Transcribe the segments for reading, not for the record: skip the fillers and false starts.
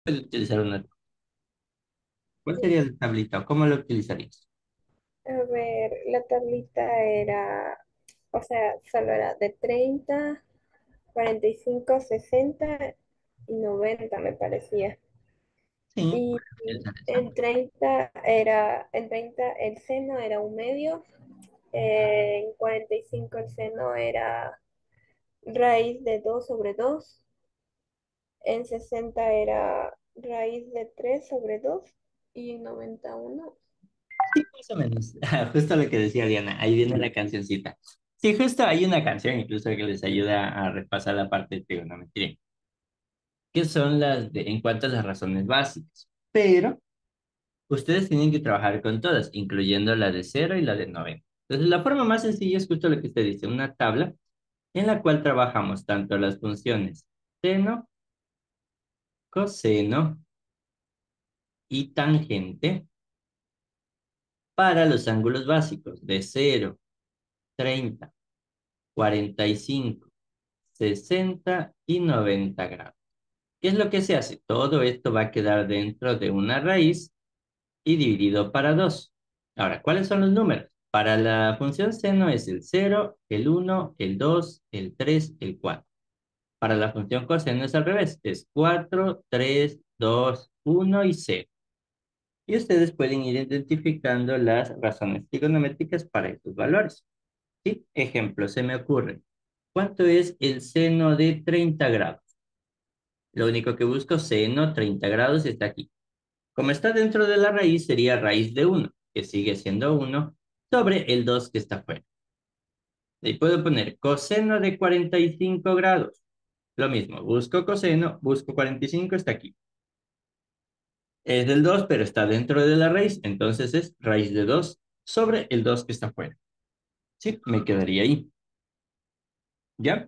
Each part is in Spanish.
Puedes utilizar una. ¿Cuál Sí. sería la tablita o cómo la utilizarías? A ver, la tablita era, o sea, solo era de 30, 45, 60 y 90 me parecía. Sí, Y puedes utilizar esa. en 30 el seno era un medio, en 45 el seno era raíz de 2/2, en 60 era raíz de 3/2 y en 91. Sí, más o menos. Justo lo que decía Diana, ahí viene la cancioncita. Sí, justo hay una canción incluso que les ayuda a repasar la parte de trigonometría, que son las de en cuanto a las razones básicas. Pero ustedes tienen que trabajar con todas, incluyendo la de cero y la de 90. Entonces, la forma más sencilla es justo lo que usted dice, una tabla en la cual trabajamos tanto las funciones seno, coseno y tangente para los ángulos básicos de 0, 30, 45, 60 y 90 grados. ¿Qué es lo que se hace? Todo esto va a quedar dentro de una raíz y dividido para 2. Ahora, ¿cuáles son los números? Para la función seno es el 0, el 1, el 2, el 3, el 4. Para la función coseno es al revés, es 4, 3, 2, 1 y 0. Y ustedes pueden ir identificando las razones trigonométricas para estos valores. ¿Sí? Ejemplo, se me ocurre. ¿Cuánto es el seno de 30 grados? Lo único que busco, seno 30 grados, está aquí. Como está dentro de la raíz, sería raíz de 1, que sigue siendo 1, sobre el 2 que está fuera. Ahí puedo poner coseno de 45 grados. Lo mismo, busco coseno, busco 45, está aquí. Es del 2, pero está dentro de la raíz, entonces es raíz de 2 sobre el 2 que está fuera. Sí, me quedaría ahí. ¿Ya?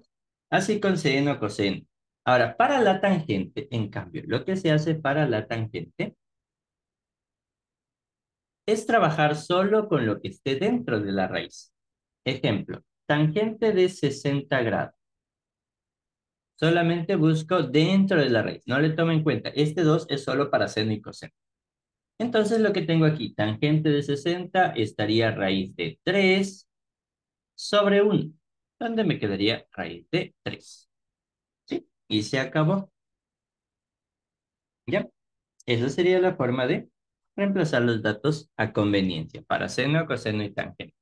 Así con seno, coseno. Ahora, para la tangente, en cambio, lo que se hace para la tangente es trabajar solo con lo que esté dentro de la raíz. Ejemplo, tangente de 60 grados. Solamente busco dentro de la raíz. No le tomo en cuenta. Este 2 es solo para seno y coseno. Entonces lo que tengo aquí, tangente de 60 estaría raíz de 3 sobre 1, donde me quedaría raíz de 3. ¿Sí? Y se acabó. ¿Ya? Esa sería la forma de reemplazar los datos a conveniencia para seno, coseno y tangente.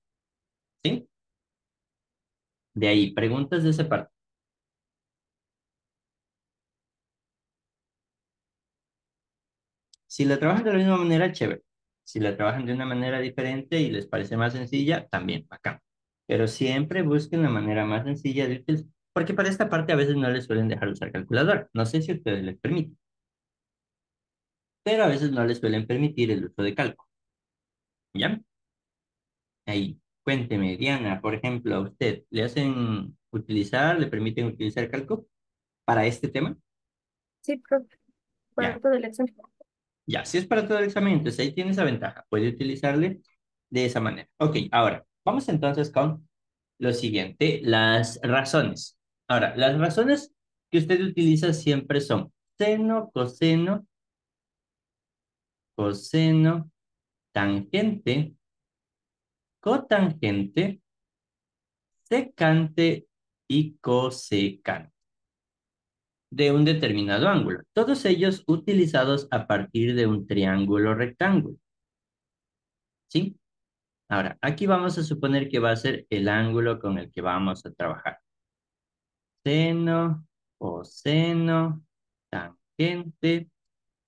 ¿Sí? De ahí, preguntas de esa parte. Si la trabajan de la misma manera, chévere. Si la trabajan de una manera diferente y les parece más sencilla, también, bacán. Pero siempre busquen la manera más sencilla de utilizar, porque para esta parte a veces no les suelen dejar usar calculadora. No sé si a ustedes les permiten, pero a veces no les suelen permitir el uso de cálculo. ¿Ya? Ahí, cuénteme, Diana, por ejemplo, a usted, ¿le hacen utilizar, le permiten utilizar cálculo para este tema? Sí, profe, Ya, para todo el examen. ya, si es para todo el examen, entonces ahí tiene esa ventaja, puede utilizarle de esa manera. Ok, ahora, vamos entonces con lo siguiente, las razones. Ahora, las razones que usted utiliza siempre son seno, coseno, tangente, cotangente, secante y cosecante de un determinado ángulo. Todos ellos utilizados a partir de un triángulo rectángulo. ¿Sí? Ahora, aquí vamos a suponer que va a ser el ángulo con el que vamos a trabajar. Seno, coseno, tangente,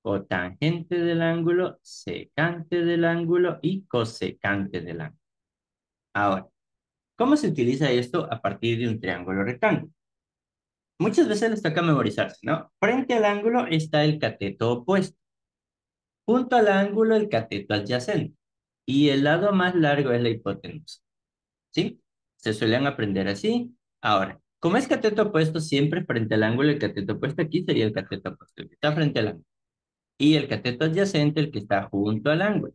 cotangente del ángulo, secante del ángulo y cosecante del ángulo. Ahora, ¿cómo se utiliza esto a partir de un triángulo rectángulo? Muchas veces les toca memorizarse, ¿no? Frente al ángulo está el cateto opuesto. Junto al ángulo el cateto adyacente. Y el lado más largo es la hipotenusa. ¿Sí? Se suelen aprender así. Ahora, como es cateto opuesto siempre frente al ángulo, el cateto opuesto aquí sería el cateto opuesto, el que está frente al ángulo. Y el cateto adyacente, el que está junto al ángulo.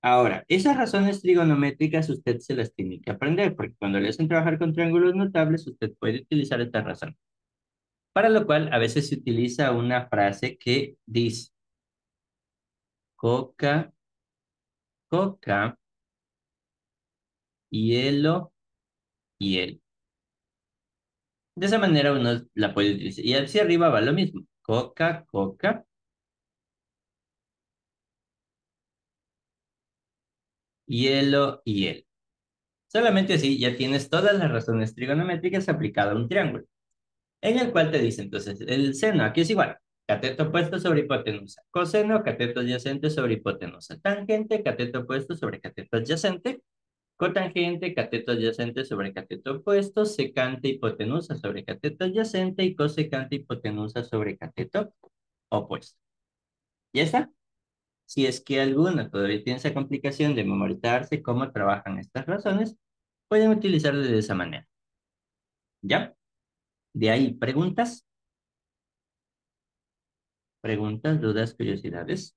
Ahora, esas razones trigonométricas usted se las tiene que aprender, porque cuando le hacen trabajar con triángulos notables, usted puede utilizar esta razón. Para lo cual a veces se utiliza una frase que dice coca, coca, hielo, hielo. De esa manera uno la puede utilizar. Y hacia arriba va lo mismo. Coca, coca, hielo, hielo. Solamente así ya tienes todas las razones trigonométricas aplicadas a un triángulo, en el cual te dice entonces el seno, aquí es igual. Cateto opuesto sobre hipotenusa. Coseno, cateto adyacente sobre hipotenusa. Tangente, cateto opuesto sobre cateto adyacente. Cotangente, cateto adyacente sobre cateto opuesto. Secante, hipotenusa sobre cateto adyacente. Y cosecante, hipotenusa sobre cateto opuesto. ¿Ya está? Si es que alguna todavía tiene esa complicación de memorizarse cómo trabajan estas razones, pueden utilizarlo de esa manera. ¿Ya? De ahí, preguntas, preguntas, dudas, curiosidades.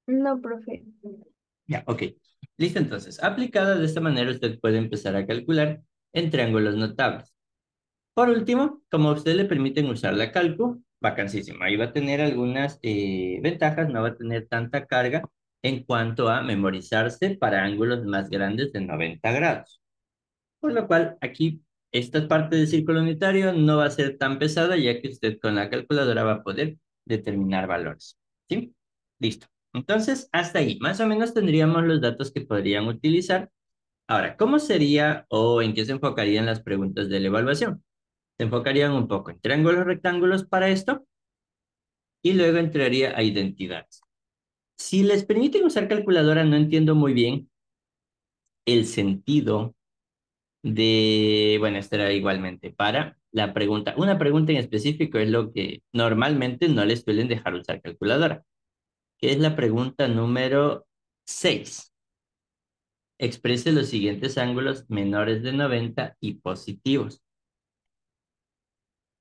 No, profe. Ya, ok. Listo, entonces. Aplicada de esta manera, usted puede empezar a calcular en triángulos notables. Por último, como a usted le permiten usar la calcu, vacancísima. Ahí va a tener algunas ventajas, no va a tener tanta carga en cuanto a memorizarse para ángulos más grandes de 90 grados. Por lo cual, aquí esta parte del círculo unitario no va a ser tan pesada, ya que usted con la calculadora va a poder determinar valores. ¿Sí? Listo. Entonces, hasta ahí, más o menos tendríamos los datos que podrían utilizar. Ahora, ¿cómo sería o en qué se enfocarían las preguntas de la evaluación? Se enfocarían un poco en triángulos rectángulos para esto y luego entraría a identidades. Si les permiten usar calculadora, no entiendo muy bien el sentido de, bueno, esta era igualmente para la pregunta. Una pregunta en específico es lo que normalmente no les suelen dejar usar calculadora, que es la pregunta número 6. Exprese los siguientes ángulos menores de 90 y positivos.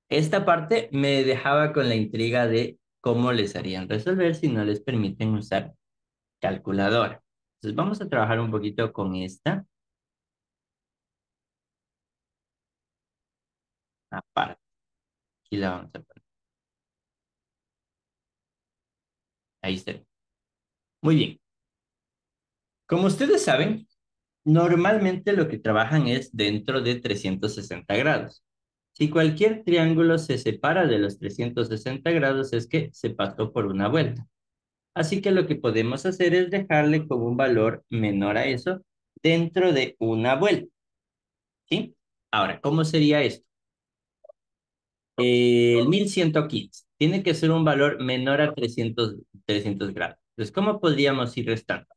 Esta parte me dejaba con la intriga de cómo les harían resolver si no les permiten usar calculadora. Entonces vamos a trabajar un poquito con esta aparte. Aquí la vamos a poner. Ahí está. Muy bien. Como ustedes saben, normalmente lo que trabajan es dentro de 360 grados. Si cualquier triángulo se separa de los 360 grados es que se pasó por una vuelta. Así que lo que podemos hacer es dejarle como un valor menor a eso dentro de una vuelta, ¿sí? Ahora, ¿cómo sería esto? El 1115 tiene que ser un valor menor a 300 grados. Entonces, ¿cómo podríamos ir restando?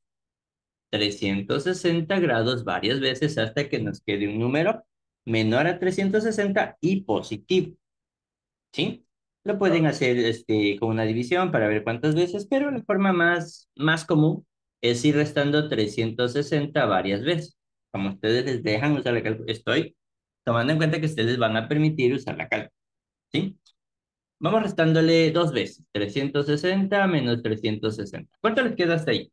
360 grados varias veces hasta que nos quede un número menor a 360 y positivo, ¿sí? Lo pueden hacer con una división para ver cuántas veces, pero la forma más común es ir restando 360 varias veces. Como ustedes les dejan usar la calculadora, estoy tomando en cuenta que ustedes van a permitir usar la calculadora, ¿sí? Vamos restándole dos veces, 360 menos 360. ¿Cuánto les queda hasta ahí?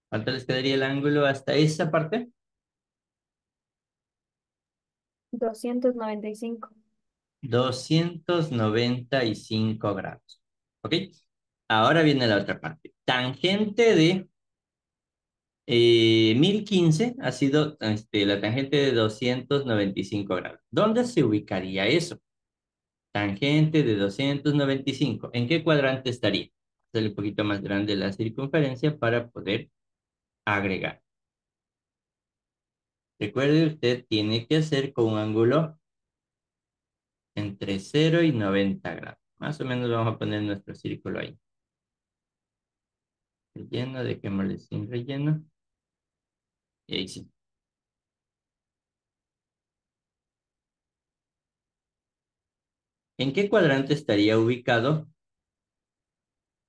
¿Cuánto les quedaría el ángulo hasta esa parte? 295. 295 grados. ¿Ok? Ahora viene la otra parte. Tangente de 1015 ha sido la tangente de 295 grados. ¿Dónde se ubicaría eso? Tangente de 295. ¿En qué cuadrante estaría? Hacerle un poquito más grande la circunferencia para poder agregar. Recuerde, usted tiene que hacer con un ángulo entre 0 y 90 grados. Más o menos vamos a poner nuestro círculo ahí. Relleno, dejémosle sin relleno. Y ahí sí. ¿En qué cuadrante estaría ubicado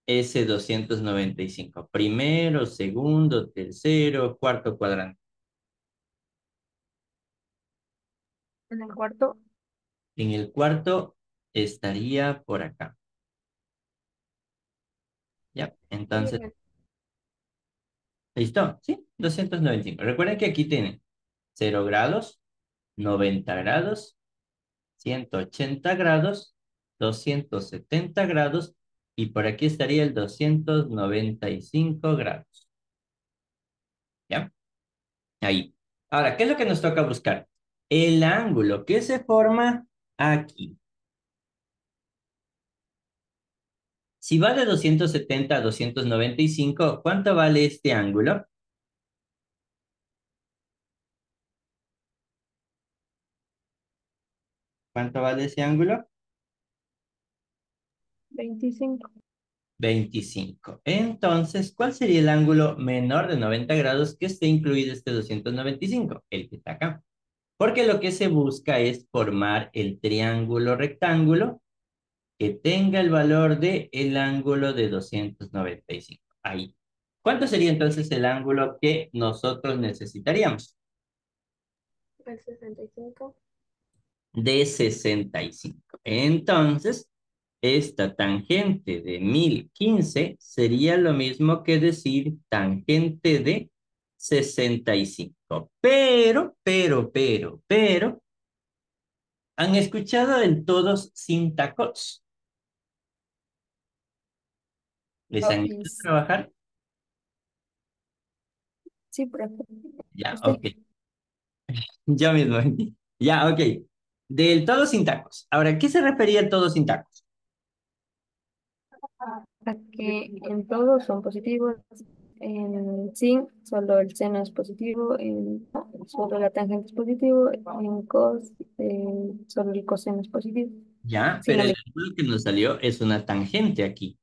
ese 295? Primero, segundo, tercero, cuarto cuadrante. En el cuarto. En el cuarto estaría por acá. ¿Ya? Sí, Entonces, ¿Listo? Sí, 295. Recuerden que aquí tienen 0 grados, 90 grados, 180 grados, 270 grados y por aquí estaría el 295 grados. ¿Ya? Ahí. Ahora, ¿qué es lo que nos toca buscar? El ángulo que se forma aquí. Si va de 270 a 295, ¿cuánto vale este ángulo? ¿Cuánto vale ese ángulo? 25. 25. Entonces, ¿cuál sería el ángulo menor de 90 grados que esté incluido este 295? El que está acá. Porque lo que se busca es formar el triángulo rectángulo que tenga el valor de el ángulo de 295. Ahí. ¿Cuánto sería entonces el ángulo que nosotros necesitaríamos? El 65. De 65. Entonces, esta tangente de 1015 sería lo mismo que decir tangente de 65. Pero, ¿han escuchado el todos sin tacos? ¿Les han hecho Obis. trabajar? Sí, profe. Ya, Usted. ok. Yo mismo. Ya, ok. Del todo sin tacos. Ahora, ¿qué se refería al todo sin tacos? A que en todos son positivos, en sin solo el seno es positivo, en solo la tangente es positivo, en cos solo el coseno es positivo. Ya, Sí, pero no el me... ángulo que nos salió es una tangente aquí.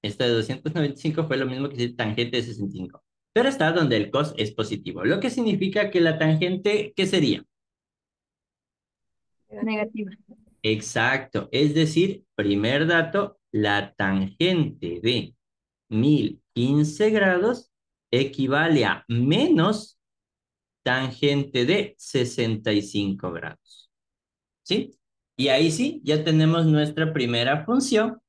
Esta de 295 fue lo mismo que decir tangente de 65. Pero está donde el cos es positivo, lo que significa que la tangente, ¿qué sería? Negativa. Exacto, es decir, primer dato, la tangente de 1015 grados equivale a menos tangente de 65 grados. ¿Sí? Y ahí sí, ya tenemos nuestra primera función,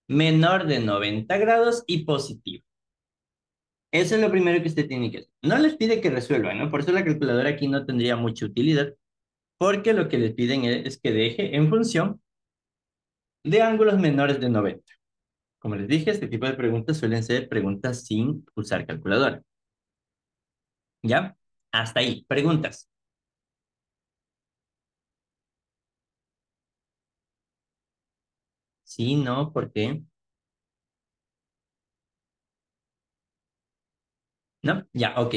menor de 90 grados y positiva. Eso es lo primero que usted tiene que hacer. No les pide que resuelvan, ¿no? Por eso la calculadora aquí no tendría mucha utilidad, porque lo que les piden es que deje en función de ángulos menores de 90. Como les dije, este tipo de preguntas suelen ser preguntas sin usar calculadora. ¿Ya? Hasta ahí. Preguntas. Sí, no, ¿por qué? ¿No? Ya, ok.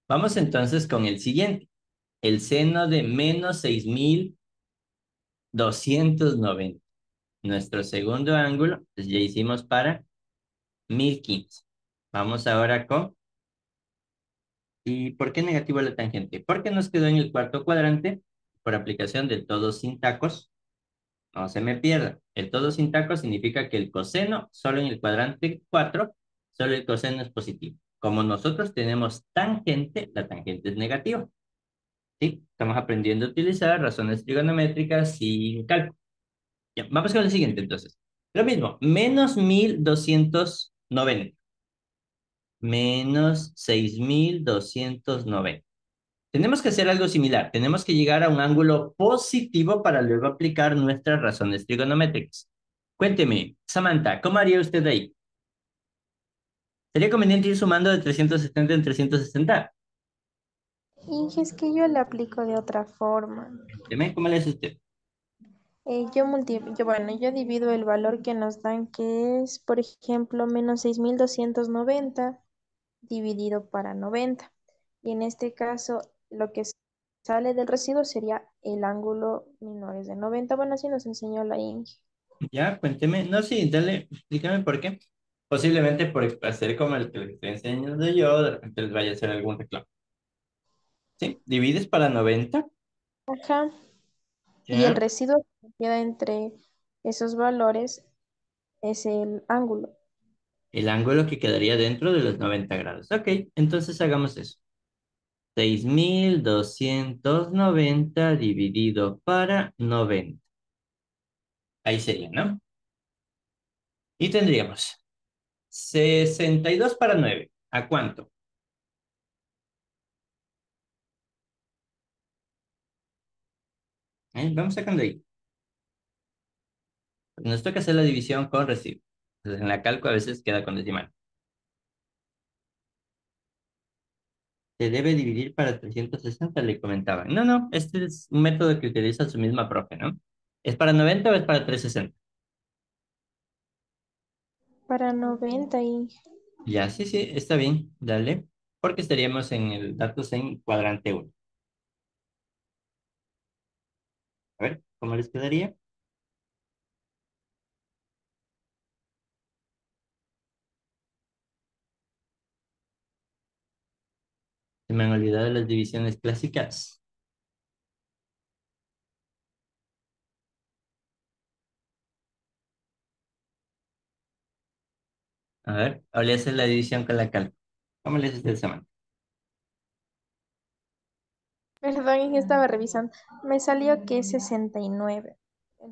Vamos entonces con el siguiente. El seno de menos 6290. Nuestro segundo ángulo, pues ya hicimos para 1015. Vamos ahora con... ¿Y por qué negativo la tangente? Porque nos quedó en el cuarto cuadrante por aplicación del todo sin tacos. No se me pierda. El todo sin tacos significa que el coseno, solo en el cuadrante 4, solo el coseno es positivo. Como nosotros tenemos tangente, la tangente es negativa. ¿Sí? Estamos aprendiendo a utilizar razones trigonométricas sin cálculo. Ya, vamos con el siguiente entonces. Lo mismo, menos 1290 menos 6290. Tenemos que hacer algo similar. Tenemos que llegar a un ángulo positivo para luego aplicar nuestras razones trigonométricas. Cuénteme, Samantha, ¿cómo haría usted ahí? ¿Sería conveniente ir sumando de 370 en 360? Y es que yo le aplico de otra forma. Cuénteme, ¿cómo le hace usted? Yo divido el valor que nos dan, que es, por ejemplo, menos 6290 dividido para 90. Y en este caso, lo que sale del residuo sería el ángulo menores de 90. Bueno, así nos enseñó la Inge. Ya, cuénteme. No, sí, dale, explícame por qué. Posiblemente por hacer como el que les estoy enseñando yo, de repente les vaya a hacer algún reclamo. ¿Sí? ¿Divides para 90? Ajá. Y el Ya. residuo que queda entre esos valores es el ángulo. El ángulo que quedaría dentro de los 90 grados. Ok, entonces hagamos eso. 6290 dividido para 90. Ahí sería, ¿no? Y tendríamos 62 para 9. ¿A cuánto? Vamos sacando ahí. Nos toca hacer la división con residuo. Entonces, en la calco a veces queda con decimal. Se debe dividir para 360, le comentaban. No, no, este es un método que utiliza su misma profe, ¿no? ¿Es para 90 o es para 360? Para 90 y Ya, sí, sí, está bien, dale. Porque estaríamos en el datos en cuadrante uno. A ver, ¿cómo les quedaría? Se me han olvidado las divisiones clásicas. A ver, ahora le haces la división con la calco. ¿Cómo le haces el semana? perdón, estaba revisando. Me salió que es 69.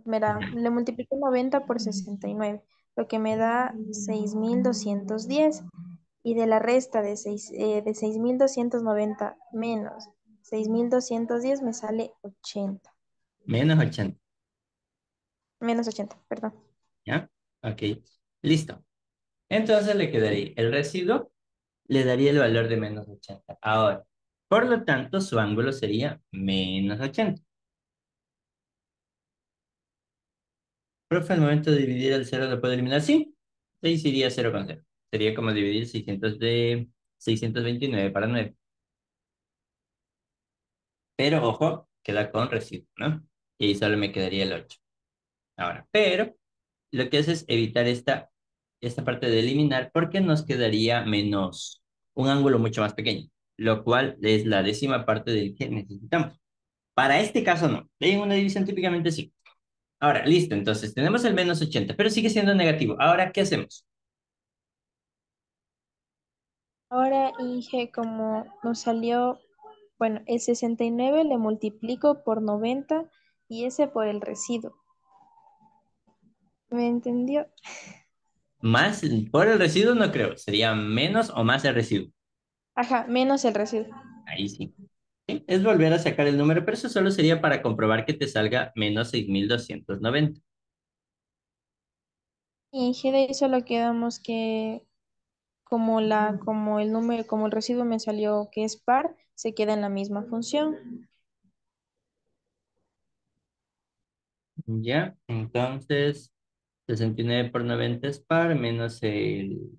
Mira, Ya. le multiplico 90 por 69, lo que me da 6.210. Y de la resta de 6.290 menos 6.210 me sale 80. Menos 80, Menos 80, perdón. ¿ya? Ok, listo. Entonces le quedaría el residuo, le daría el valor de menos 80. Ahora, por lo tanto, su ángulo sería menos 80. Profe, al momento de dividir el cero lo puedo eliminar. Sí, 6 iría 0 con 0. Sería como dividir 600 de 629 para 9. Pero ojo, queda con residuo, ¿no? Y ahí solo me quedaría el 8. Ahora, pero lo que hace es evitar esta parte de eliminar porque nos quedaría menos un ángulo mucho más pequeño, lo cual es la décima parte del que necesitamos. Para este caso no. En una división típicamente sí. Ahora, listo, entonces tenemos el menos 80, pero sigue siendo negativo. Ahora, ¿qué hacemos? Ahora, Inge, como nos salió, bueno, el 69 le multiplico por 90 y ese por el residuo. ¿Me entendió? Más por el residuo no creo. Sería menos o más el residuo. Ajá, menos el residuo. Ahí sí. Sí, es volver a sacar el número, pero eso solo sería para comprobar que te salga menos 6.290. Inge, de ahí solo quedamos que como el número, como el residuo me salió que es par, se queda en la misma función. Ya, entonces 69 por 90 es par, menos el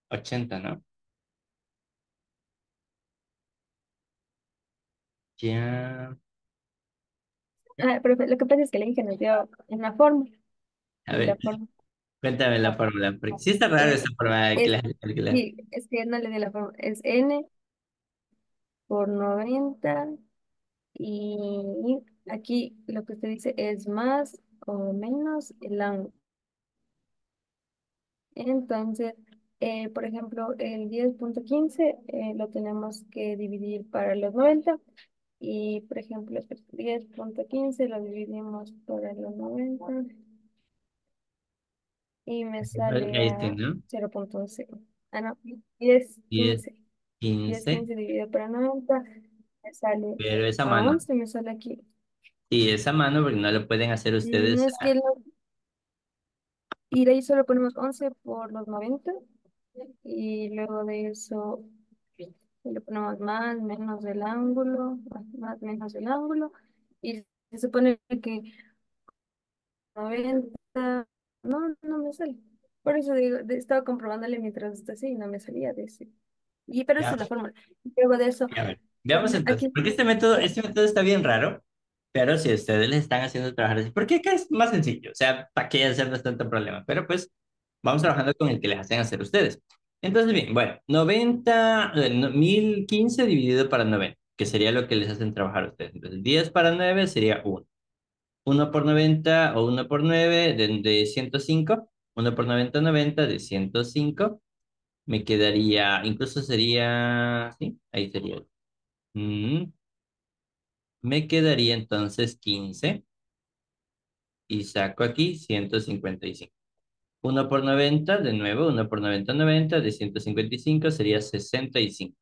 80, ¿no? Ya, Ah, profe, lo que pasa es que la Inge nos dio una fórmula a y la ver, fórmula cuéntame la fórmula, porque sí está raro es, esta forma de que es, la calcular. sí, es que no le di la fórmula, es n por 90 y aquí lo que usted dice es más o menos el ángulo. Entonces, por ejemplo, el 10.15 lo tenemos que dividir para los 90 y, por ejemplo, el 10.15 lo dividimos para los 90 y me sale Ahí está, a ¿no? 0.11. Ah, no, 10, 10, 15. 10, 15, 15 dividido para 90 me sale pero esa a mano. 11, me sale aquí. Sí, esa mano, porque no lo pueden hacer ustedes. Es que y de ahí solo ponemos 11 por los 90 y luego de eso le ponemos más, menos el ángulo, más, menos el ángulo y se supone que 90, no, no me sale. Por eso digo, estaba comprobándole mientras está así y no me salía de ese. Y pero esa Ya, es la fórmula. Luego de eso, ya, a ver. Veamos entonces, aquí, porque ya, este método está bien raro, pero si ustedes les están haciendo trabajar así, porque acá es más sencillo, o sea, ¿para qué hacerles tanto problema? Pero pues vamos trabajando con el que les hacen hacer ustedes. Entonces, bien, bueno, 90, 1015 dividido para 90, que sería lo que les hacen trabajar a ustedes. Entonces, 10 para 9 sería 1. 1 por 90 o 1 por 9 de 105. 1 por 90, 90 de 105. Me quedaría, incluso sería, sí, ahí sería. Mm, Me quedaría entonces 15 y saco aquí 155. 1 por 90, de nuevo, 1 por 90, 90, de 155 sería 65.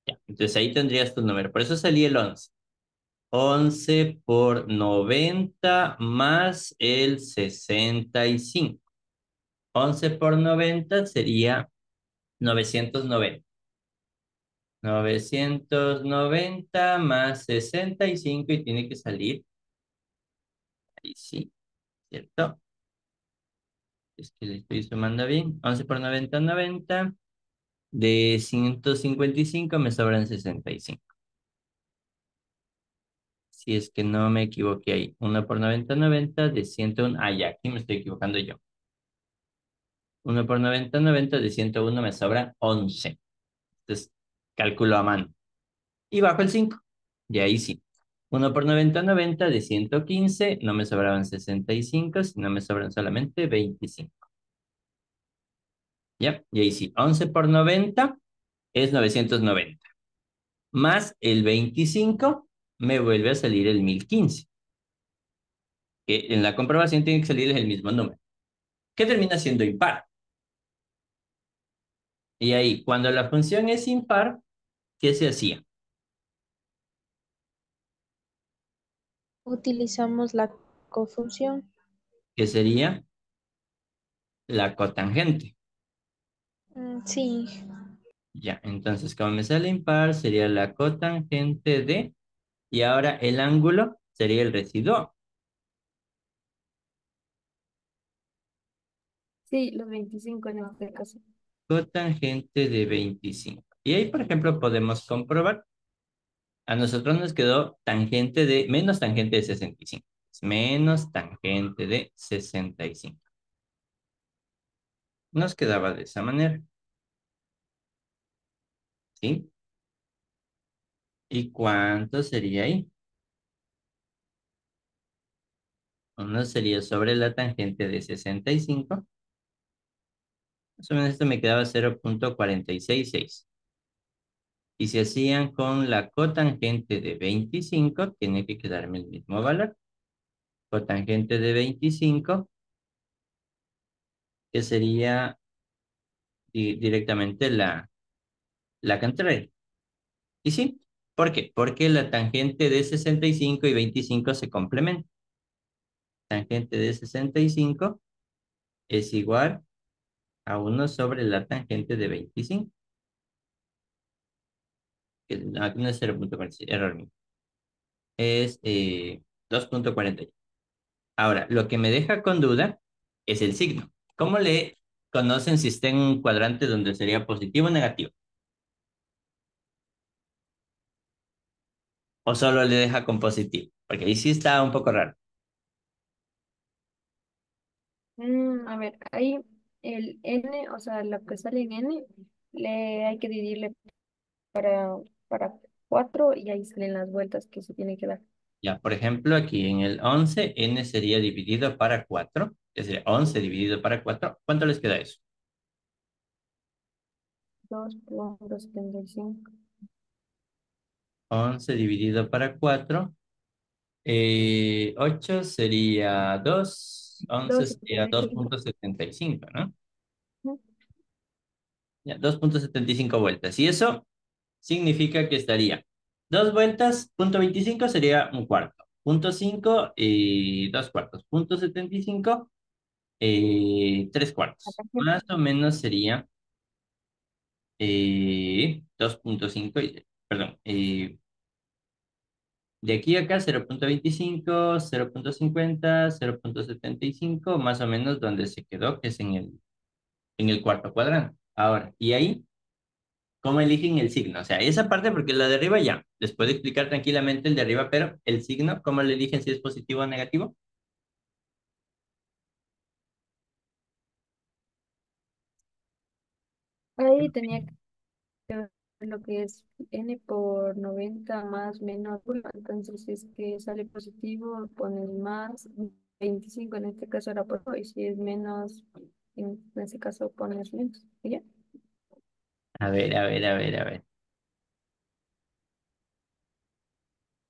Ya, entonces ahí tendrías tu número. Por eso salía el 11. 11 por 90 más el 65. 11 por 90 sería 990. 990 más 65 y tiene que salir. Ahí sí, ¿cierto? Es que le estoy sumando bien. 11 por 90, 90. De 155 me sobran 65. Si es que no me equivoqué ahí. 1 por 90, 90. De 101. Ah, ya, aquí me estoy equivocando yo. 1 por 90, 90. De 101 me sobran 11. Entonces, calculo a mano. Y bajo el 5. De ahí sí. 1 por 90, 90. De 115 no me sobraban 65, sino me sobran solamente 25. ¿Ya? Y ahí sí. 11 por 90 es 990. Más el 25 me vuelve a salir el 1015. Que en la comprobación tiene que salir el mismo número. Que termina siendo impar. Y ahí, cuando la función es impar, ¿qué se hacía? Utilizamos la cofunción. Que sería la cotangente. Sí, Ya, entonces como me sale impar, sería la cotangente de, y ahora el ángulo sería el residuo. Sí, los 25 en este caso. Cotangente de 25. Y ahí, por ejemplo, podemos comprobar. A nosotros nos quedó tangente de, menos tangente de 65. Menos tangente de 65. Nos quedaba de esa manera. ¿Sí? ¿Y cuánto sería ahí? Uno sería sobre la tangente de 65. Más o menos esto me quedaba 0,466. Y si hacían con la cotangente de 25, tiene que quedarme el mismo valor. Cotangente de 25, que sería directamente la contraria. ¿Y sí? ¿Por qué? Porque la tangente de 65 y 25 se complementan. Tangente de 65 es igual a 1 sobre la tangente de 25. Que no es 0,46, error mío. Es 2,40. Ahora, lo que me deja con duda es el signo. ¿Cómo le conocen si está en un cuadrante donde sería positivo o negativo? ¿O solo le deja con positivo? Porque ahí sí está un poco raro. A ver, ahí el n, o sea, lo que sale en n, le hay que dividirle para, para 4 y ahí salen las vueltas que se tiene que dar. Ya, por ejemplo, aquí en el 11 n sería dividido para 4. Es decir, 11 dividido para 4. ¿Cuánto les queda eso? 2,75. 11 dividido para 4. 8 sería 2. 11 sería 2,75. 2,75, ¿no? Ya, 2,75 vueltas. Y eso significa que estaría 2 vueltas, punto 25 sería un cuarto. Punto 5 y 2 cuartos. Punto 75, 3 cuartos. Más o menos sería 2,5, perdón, de aquí a acá 0,25, 0,50, 0,75, más o menos donde se quedó, que es en el cuarto cuadrante. Ahora, y ahí, ¿cómo eligen el signo? O sea, esa parte, porque la de arriba ya, les puedo explicar tranquilamente el de arriba, pero el signo, ¿cómo le eligen si es positivo o negativo? Ahí tenía que ver lo que es n por 90 más menos 1. Entonces, si es que sale positivo, pones más 25, en este caso era por y si es menos, en ese caso pones menos. ¿Y ya? A ver, a ver, a ver, a ver.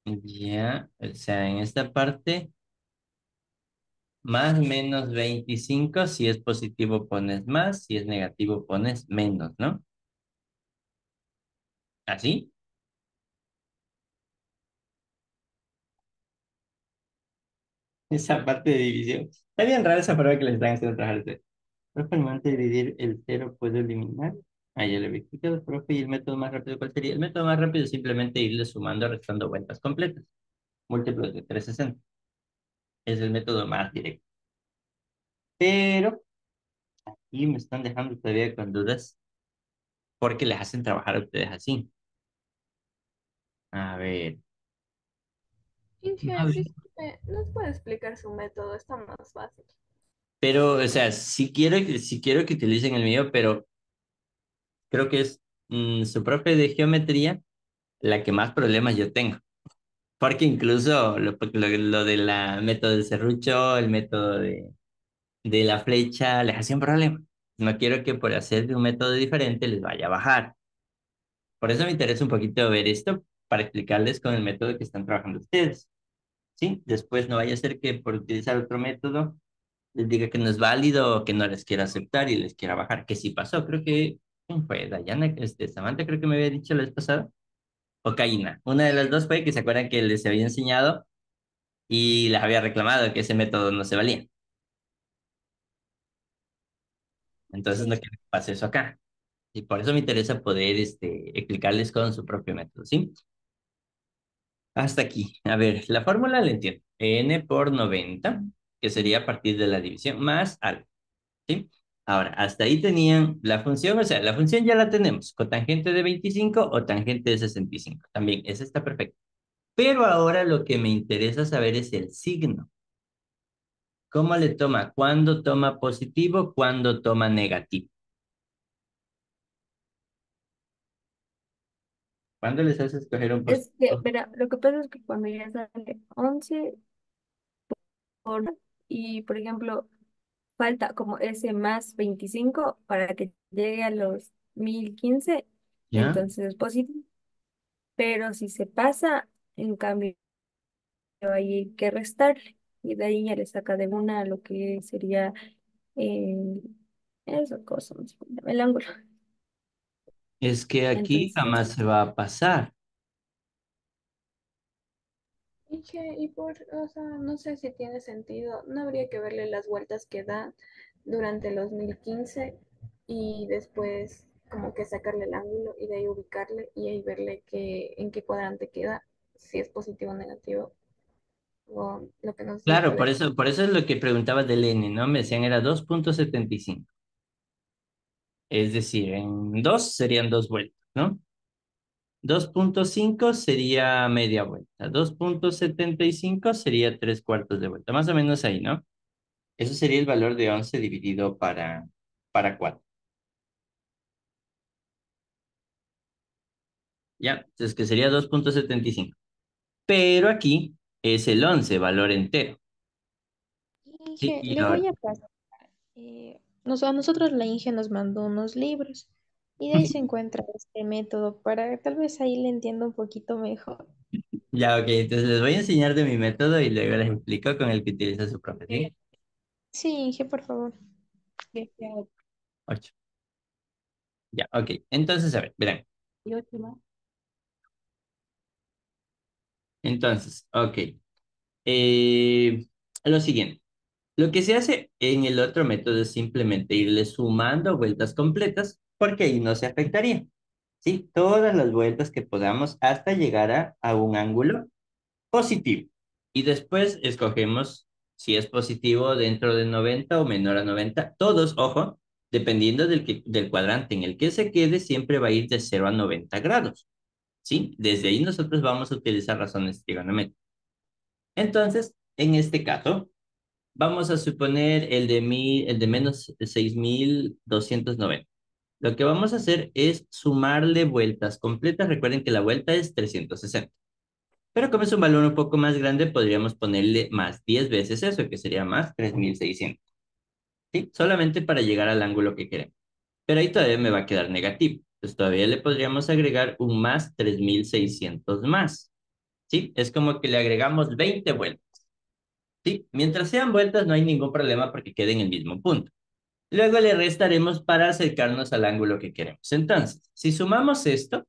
Ya, o sea, en esta parte, más menos 25, si es positivo pones más, si es negativo pones menos, ¿no? ¿Así? esa parte de división. Está bien rara esa prueba que les están haciendo trabajar ustedes. Profe, al momento de dividir el cero, ¿puedo eliminar? Ah, ya le había explicado, profe. ¿Y el método más rápido cuál sería? El método más rápido es simplemente irle sumando, restando vueltas completas. Múltiplos de 360. Es el método más directo. Pero, y me están dejando todavía con dudas porque les hacen trabajar a ustedes así. A ver, a Inge, ver. disculpe, ¿nos puede explicar su método? Está más fácil. Pero, o sea, si quiero que utilicen el mío, pero creo que es su profe de geometría la que más problemas yo tengo. Porque incluso lo de la método del serrucho, el método de la flecha, les hacía un problema. No quiero que por hacer de un método diferente les vaya a bajar. Por eso me interesa un poquito ver esto para explicarles con el método que están trabajando ustedes. ¿Sí? Después no vaya a ser que por utilizar otro método les diga que no es válido o que no les quiera aceptar y les quiera bajar, que sí pasó. Creo que, ¿quién fue? Dayana, Samantha creo que me había dicho la vez pasada. O Caína. Una de las dos fue que se acuerdan que les había enseñado y les había reclamado que ese método no se valía. Entonces no Sí. quiero que pase eso acá. Y por eso me interesa poder explicarles con su propio método, ¿sí? Hasta aquí. A ver, la fórmula la entiendo. N por 90, que sería a partir de la división, más algo, ¿sí? Ahora, hasta ahí tenían la función, o sea, la función ya la tenemos, cotangente de 25 o tangente de 65. También, esa está perfecta. Pero ahora lo que me interesa saber es el signo. ¿Cómo le toma? ¿Cuándo toma positivo? ¿Cuándo toma negativo? ¿Cuándo les hace escoger un Es que, positivo? verá, lo que pasa es que cuando ya sale 11 y, por ejemplo, falta como ese más 25 para que llegue a los 1015, ¿Ya? entonces es positivo. Pero si se pasa, en cambio, hay que restarle. Y de ahí ya le saca de una lo que sería eh, esa cosa, no sé cómo se llama, el ángulo. Es que aquí Entonces, jamás se va a pasar. O sea, no sé si tiene sentido, no habría que verle las vueltas que da durante los 1015 y después como que sacarle el ángulo y de ahí ubicarle y ahí verle en qué cuadrante queda, si es positivo o negativo, o lo que nos dijo Claro, por de... eso, por eso es lo que preguntaba del N, ¿no? Me decían era 2,75. Es decir, en 2 serían 2 vueltas, ¿no? 2,5 sería media vuelta. 2,75 sería 3 cuartos de vuelta. Más o menos ahí, ¿no? Eso sería el valor de 11 dividido para 4. ¿Ya? Entonces, que sería 2,75. Pero aquí es el 11 valor entero. Sí, Inge, y le ahora. voy a pasar. A nosotros la Inge nos mandó unos libros y de ahí se encuentra este método para tal vez ahí le entienda un poquito mejor. Ya, ok, entonces les voy a enseñar de mi método y luego les explico con el que utiliza su profe, ¿sí? Sí, Inge, por favor. 8. Ya, ok. Entonces, a ver, verán. Entonces, ok. Eh, lo siguiente. Lo que se hace en el otro método es simplemente irle sumando vueltas completas porque ahí no se afectaría. ¿Sí? Todas las vueltas que podamos hasta llegar a un ángulo positivo. Y después escogemos si es positivo dentro de 90 o menor a 90. Todos, ojo, dependiendo del cuadrante en el que se quede, siempre va a ir de 0 a 90 grados. ¿Sí? Desde ahí nosotros vamos a utilizar razones trigonométricas. Entonces, en este caso, vamos a suponer el de menos 6,290. Lo que vamos a hacer es sumarle vueltas completas. Recuerden que la vuelta es 360. Pero como es un valor un poco más grande, podríamos ponerle más 10 veces eso, que sería más 3,600. ¿Sí? Solamente para llegar al ángulo que queremos. Pero ahí todavía me va a quedar negativo. Entonces todavía le podríamos agregar un más 3,600 más. ¿Sí? Es como que le agregamos 20 vueltas. ¿Sí? Mientras sean vueltas no hay ningún problema porque quede en el mismo punto. Luego le restaremos para acercarnos al ángulo que queremos. Entonces, si sumamos esto,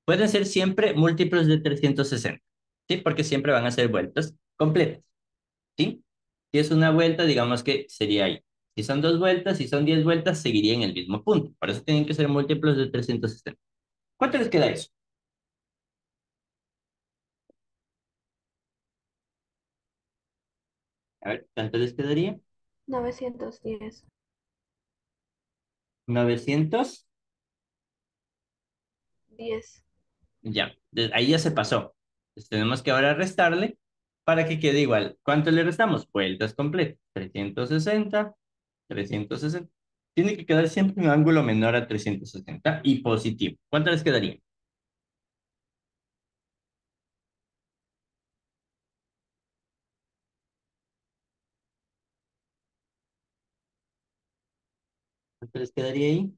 pueden ser siempre múltiplos de 360. ¿Sí? Porque siempre van a ser vueltas completas. ¿sí? Si es una vuelta, digamos que sería ahí. Si son 2 vueltas, si son 10 vueltas, seguiría en el mismo punto. Por eso tienen que ser múltiplos de 360. ¿Cuánto les queda eso? A ver, ¿cuánto les quedaría? 910. 900. 10. Ya, ahí ya se pasó. Entonces tenemos que ahora restarle para que quede igual. ¿Cuánto le restamos? Vueltas completas. 360, 360. Tiene que quedar siempre un ángulo menor a 360 y positivo. ¿Cuánto les quedaría? ¿Cuánto les quedaría ahí?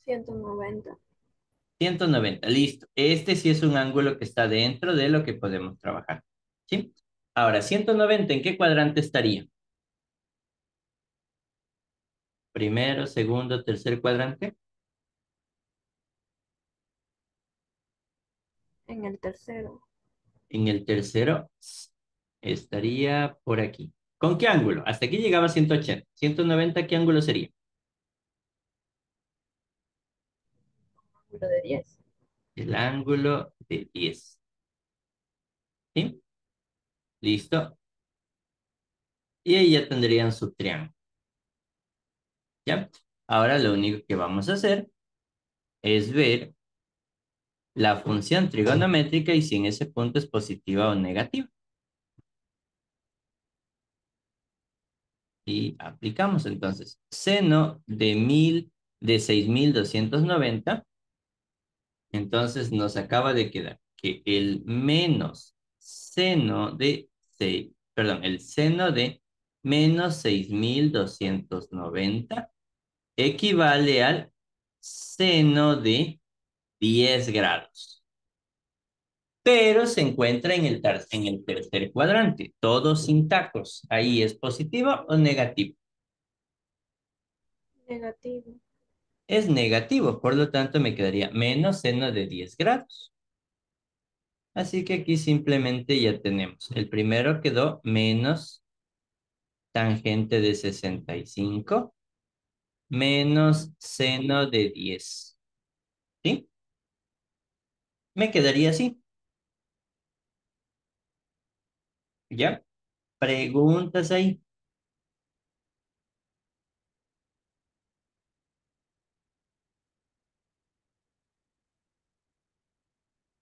190. 190, listo. Este sí es un ángulo que está dentro de lo que podemos trabajar. ¿Sí? Ahora, 190, ¿en qué cuadrante estaría? Primero, segundo, tercer cuadrante. En el tercero. En el tercero estaría por aquí. ¿Con qué ángulo? Hasta aquí llegaba 180. 190, ¿qué ángulo sería? Ángulo de 10. El ángulo de 10. ¿Sí? Listo. Y ahí ya tendrían su triángulo. ¿Ya? Ahora lo único que vamos a hacer es ver la función trigonométrica y si en ese punto es positiva o negativa. Y aplicamos entonces seno de 6290. Entonces nos acaba de quedar que el menos seno de 6, perdón, el seno de menos 6290 equivale al seno de 10 grados. Pero se encuentra en el tercer cuadrante, todos sin tacos. Ahí es positivo o negativo. Negativo. Es negativo, por lo tanto me quedaría menos seno de 10 grados. Así que aquí simplemente ya tenemos. El primero quedó menos tangente de 65 menos seno de 10. ¿Sí? Me quedaría así. ¿Ya? Preguntas ahí.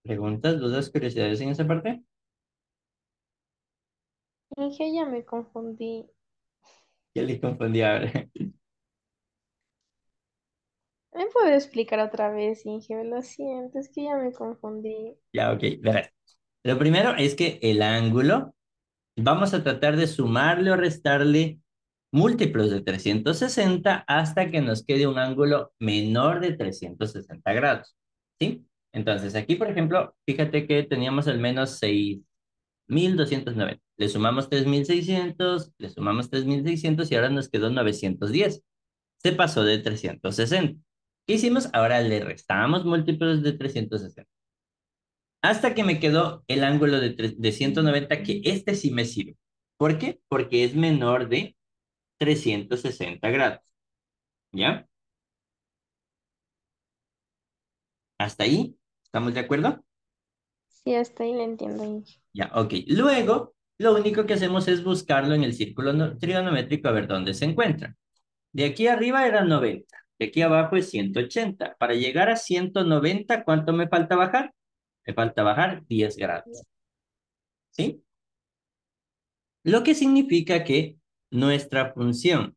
Preguntas, dudas, curiosidades en esa parte. Inge, ya me confundí. Ya le confundí ahora. ¿Me puedo explicar otra vez, Inge? Lo siento, es que ya me confundí. Ya, ok. Verás. Lo primero es que el ángulo, vamos a tratar de sumarle o restarle múltiplos de 360 hasta que nos quede un ángulo menor de 360 grados. ¿Sí? Entonces, aquí, por ejemplo, fíjate que teníamos al menos 6290. Le sumamos 3600, le sumamos 3600 y ahora nos quedó 910. Se pasó de 360. ¿Qué hicimos? Ahora le restamos múltiplos de 360. Hasta que me quedó el ángulo de 190, que este sí me sirve. ¿Por qué? Porque es menor de 360 grados. ¿Ya? ¿Hasta ahí? ¿Estamos de acuerdo? Sí, hasta ahí le entiendo, Inge. Ya, ok. Luego, lo único que hacemos es buscarlo en el círculo trigonométrico a ver dónde se encuentra. De aquí arriba era 90. De aquí abajo es 180. Para llegar a 190, ¿cuánto me falta bajar? Me falta bajar 10 grados. ¿Sí? Lo que significa que nuestra función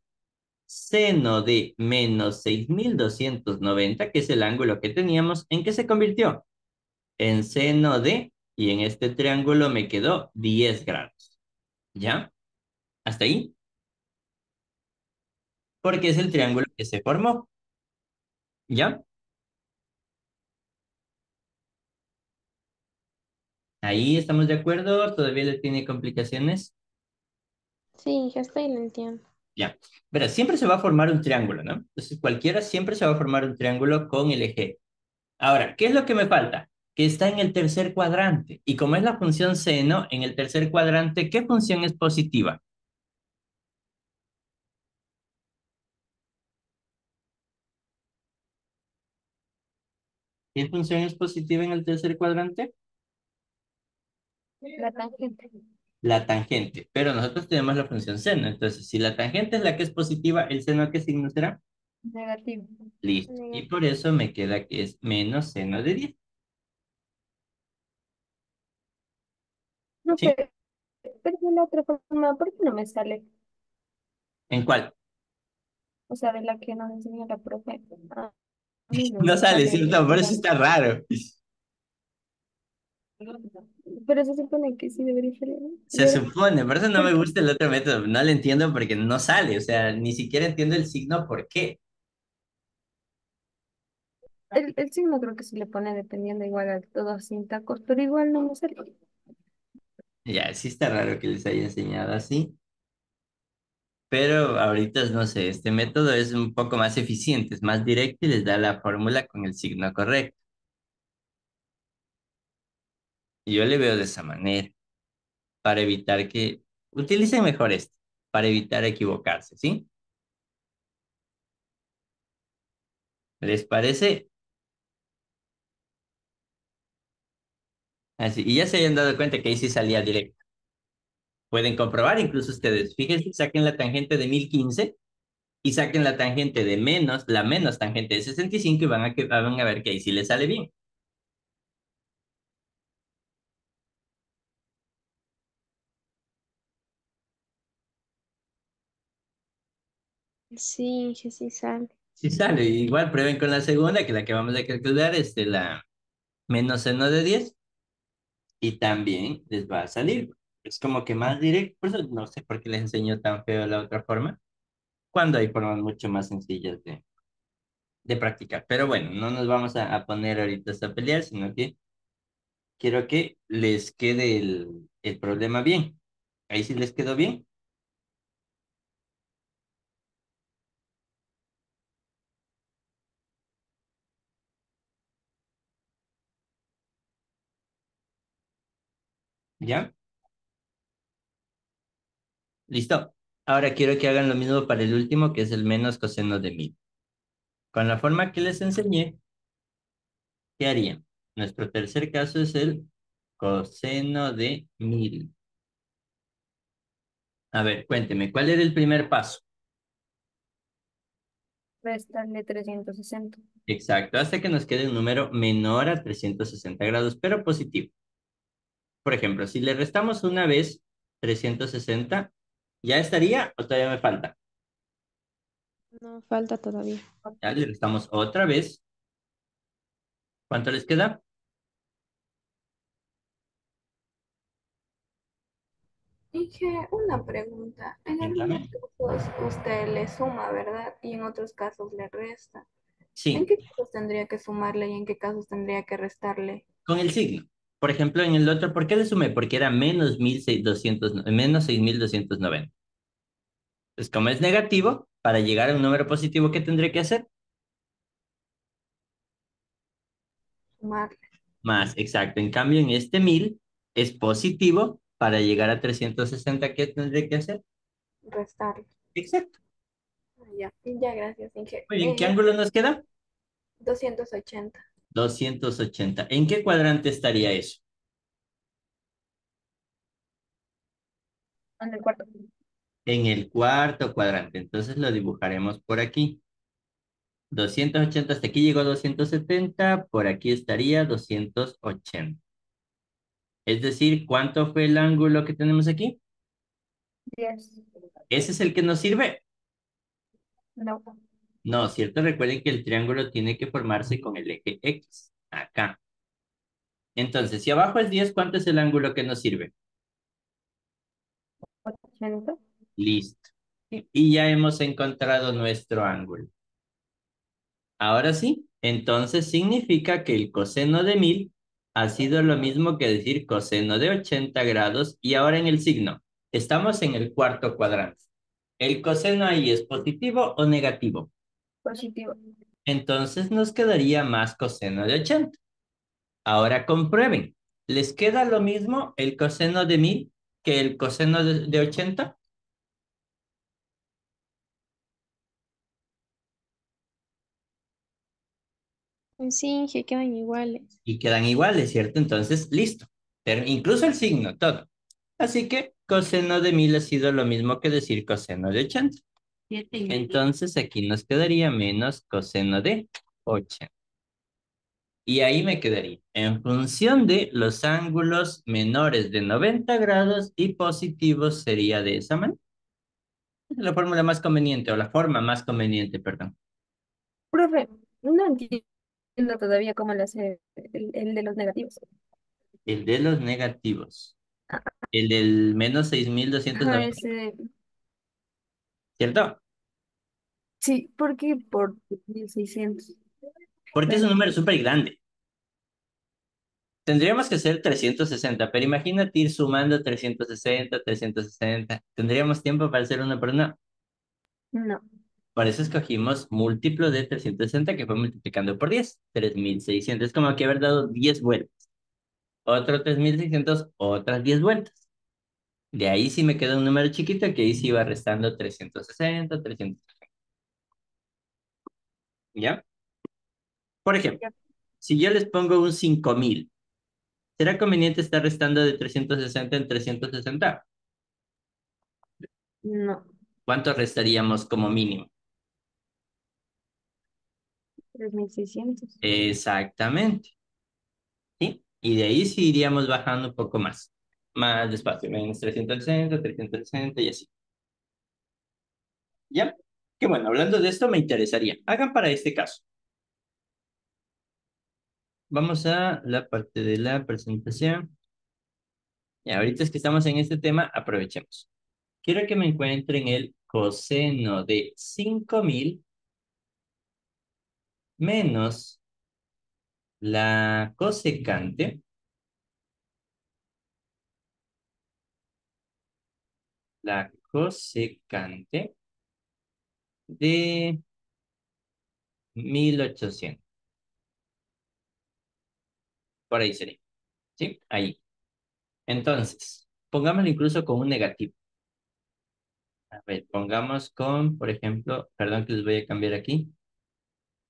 seno de menos 6290, que es el ángulo que teníamos, ¿en qué se convirtió? En seno de, y en este triángulo me quedó 10 grados. ¿Ya? ¿Hasta ahí? Porque es el Sí, triángulo que se formó. ¿Ya? Ahí estamos de acuerdo, todavía le tiene complicaciones. sí, Inge, hasta ahí le entiendo. Ya. Verás, siempre se va a formar un triángulo, ¿no? Entonces cualquiera siempre se va a formar un triángulo con el eje. Ahora, ¿qué es lo que me falta? que está en el tercer cuadrante. Y como es la función seno, en el tercer cuadrante, ¿qué función es positiva? ¿Qué función es positiva en el tercer cuadrante? La tangente. La tangente. Pero nosotros tenemos la función seno. Entonces, si la tangente es la que es positiva, ¿el seno qué signo será? Negativo. Listo. Y por eso me queda que es menos seno de 10. No, ¿Sí? pero de la otra forma, ¿por qué no me sale? ¿En cuál? O sea, de la que nos enseñó la profe. A mí no No me sale, sale ¿cierto? Por eso igual. está raro. Pero se supone que sí debería salir, ¿no? Se ¿Y ahora? supone, por eso no ¿Por me qué? gusta el otro método. No le entiendo porque no sale. O sea, ni siquiera entiendo el signo por qué. El signo creo que se le pone dependiendo igual a todos sin tacos, pero igual no me sale. Ya, sí está raro que les haya enseñado así. Pero ahorita, no sé, este método es un poco más eficiente, es más directo y les da la fórmula con el signo correcto. Y yo le veo de esa manera, para evitar que utilicen mejor esto, para evitar equivocarse, ¿sí? ¿Les parece? Así, y ya se hayan dado cuenta que ahí sí salía directo. Pueden comprobar incluso ustedes. Fíjense, saquen la tangente de 1015 y saquen la tangente de menos, la menos tangente de 65 y van a ver que ahí sí les sale bien. Sí, que sí sale. Sí sale. Igual prueben con la segunda, que la que vamos a calcular es de la menos seno de 10 y también les va a salir. Es como que más directo, por eso no sé por qué les enseño tan feo la otra forma, cuando hay formas mucho más sencillas de practicar. Pero bueno, no nos vamos a poner ahorita a pelear, sino que quiero que les quede el problema bien. Ahí sí les quedó bien. ¿Ya? Listo. Ahora quiero que hagan lo mismo para el último, que es el menos coseno de 1000. Con la forma que les enseñé, ¿qué harían? Nuestro tercer caso es el coseno de 1000. A ver, cuénteme, ¿cuál era el primer paso? Restarle 360. Exacto, hasta que nos quede un número menor a 360 grados, pero positivo. Por ejemplo, si le restamos una vez 360, ¿ya estaría o todavía me falta? No falta todavía. Ya le restamos otra vez. ¿Cuánto les queda? Y que una pregunta, en algunos Dígame. casos usted le suma, ¿verdad? Y en otros casos le resta. ¿En Sí, qué casos tendría que sumarle y en qué casos tendría que restarle? con el signo. Por ejemplo, en el otro, ¿por qué le sumé? Porque era menos 1600, menos 6290. Pues como es negativo, para llegar a un número positivo, ¿qué tendré que hacer? Sumarle, Más, exacto. En cambio, en este 1000 es positivo. Para llegar a 360, ¿qué tendré que hacer? restarle. Exacto. Ah, ya, ya, gracias, Inge. Muy bien, ¿qué ángulo nos queda? 280. 280. ¿En qué cuadrante estaría eso? En el cuarto. En el cuarto cuadrante. Entonces lo dibujaremos por aquí. 280 hasta aquí llegó 270. Por aquí estaría 280. Es decir, ¿cuánto fue el ángulo que tenemos aquí? 10. ¿Ese es el que nos sirve? No. No, ¿cierto? Recuerden que el triángulo tiene que formarse con el eje X. Acá. Entonces, si abajo es 10, ¿cuánto es el ángulo que nos sirve? 80. Listo. Y ya hemos encontrado nuestro ángulo. Ahora sí, entonces significa que el coseno de 1000 ha sido lo mismo que decir coseno de 80 grados y ahora en el signo. Estamos en el cuarto cuadrante. ¿El coseno ahí es positivo o negativo? Positivo. Entonces nos quedaría más coseno de 80. Ahora comprueben. ¿Les queda lo mismo el coseno de 1000 que el coseno de 80? Sí, que quedan iguales. Y quedan iguales, ¿cierto? Entonces, listo. Incluso el signo, todo. Así que coseno de 1000 ha sido lo mismo que decir coseno de 80. Entonces aquí nos quedaría menos coseno de 80. Y ahí me quedaría. En función de los ángulos menores de 90 grados y positivos sería de esa manera. La fórmula más conveniente o la forma más conveniente, perdón. Profe, no entiendo todavía cómo le hace el de los negativos. El de los negativos. El del menos seis mil doscientos Ajá, noventa, ese, ¿cierto? sí, ¿por qué por 1600? Porque es un Claro. número súper grande. Tendríamos que hacer 360, pero imagínate ir sumando 360, 360. ¿Tendríamos tiempo para hacer una por una? No, Por eso escogimos múltiplo de 360 que fue multiplicando por 10, 3600. Es como que haber dado 10 vueltas. Otro 3600, otras 10 vueltas. De ahí sí me queda un número chiquito que ahí sí iba restando 360, 300. ¿Ya? Por ejemplo, ya, si yo les pongo un 5000, ¿será conveniente estar restando de 360 en 360? no, ¿Cuánto restaríamos como mínimo? 3600. Exactamente, ¿sí? Y de ahí sí iríamos bajando un poco más. Más despacio, menos 360, 360 y así. ¿Ya? Que bueno, hablando de esto me interesaría. Hagan para este caso. Vamos a la parte de la presentación. Y ahorita es que estamos en este tema, aprovechemos. Quiero que me encuentren el coseno de 5000 menos la cosecante, la cosecante de 1800. Por ahí sería. ¿Sí? Ahí. Entonces, pongámoslo incluso con un negativo. A ver, pongamos con, por ejemplo, perdón que les voy a cambiar aquí,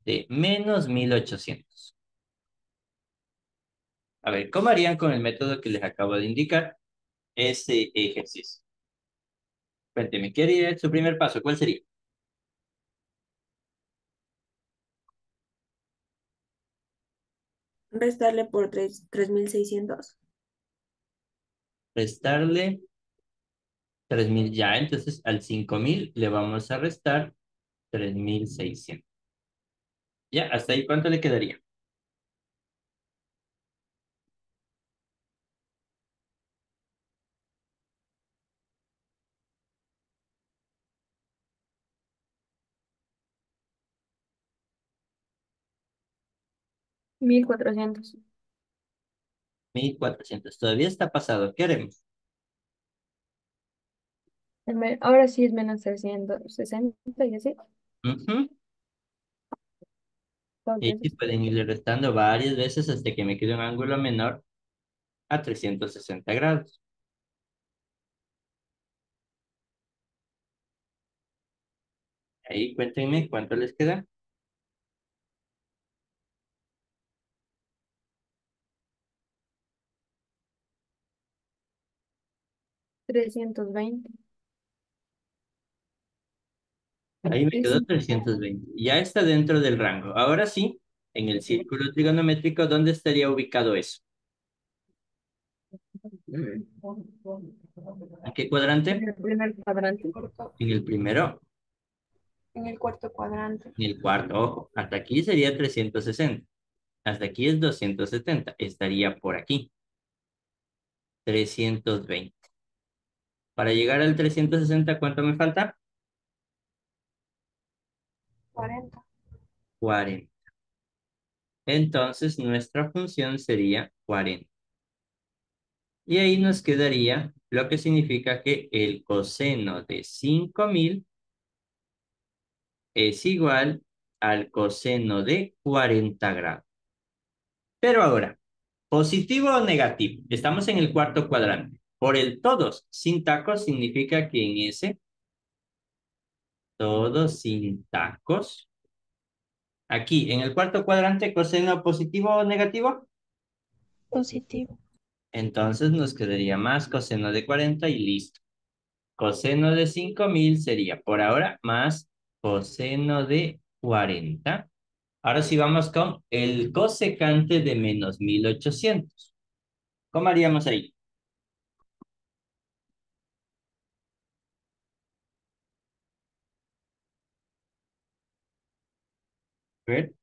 de menos 1800. A ver, ¿cómo harían con el método que les acabo de indicar ese ejercicio? Cuénteme, ¿qué haría su primer paso? ¿Cuál sería? Restarle por 3600. Restarle 3000 ya, entonces al 5000 le vamos a restar 3600. Ya, hasta ahí, ¿cuánto le quedaría? 1400. 1400. Todavía está pasado. ¿Qué haremos? Ahora sí es menos 360 y así. Ujú. Y sí Entonces, pueden irle restando varias veces hasta que me quede un ángulo menor a 360 grados. Ahí cuéntenme cuánto les queda. 320. Ahí me Y quedó sí. 320. Ya está dentro del rango. Ahora sí, en el círculo trigonométrico, ¿dónde estaría ubicado eso? ¿En qué En cuadrante? el primer cuadrante. Corto. En el primero, En el cuarto cuadrante. en el cuarto. Ojo, hasta aquí sería 360. Hasta aquí es 270. Estaría por aquí. 320. Para llegar al 360, ¿cuánto me falta? 40. 40. Entonces, nuestra función sería 40. Y ahí nos quedaría lo que significa que el coseno de 5000 es igual al coseno de 40 grados. Pero ahora, ¿Positivo o negativo? Estamos en el cuarto cuadrante. Por el todos sin tacos significa que en ese todos sin tacos. Aquí, en el cuarto cuadrante, coseno positivo o negativo. Positivo. Entonces nos quedaría más coseno de 40 y listo. Coseno de 5000 sería por ahora más coseno de 40. Ahora sí vamos con el cosecante de menos 1800. ¿Cómo haríamos ahí? A ver,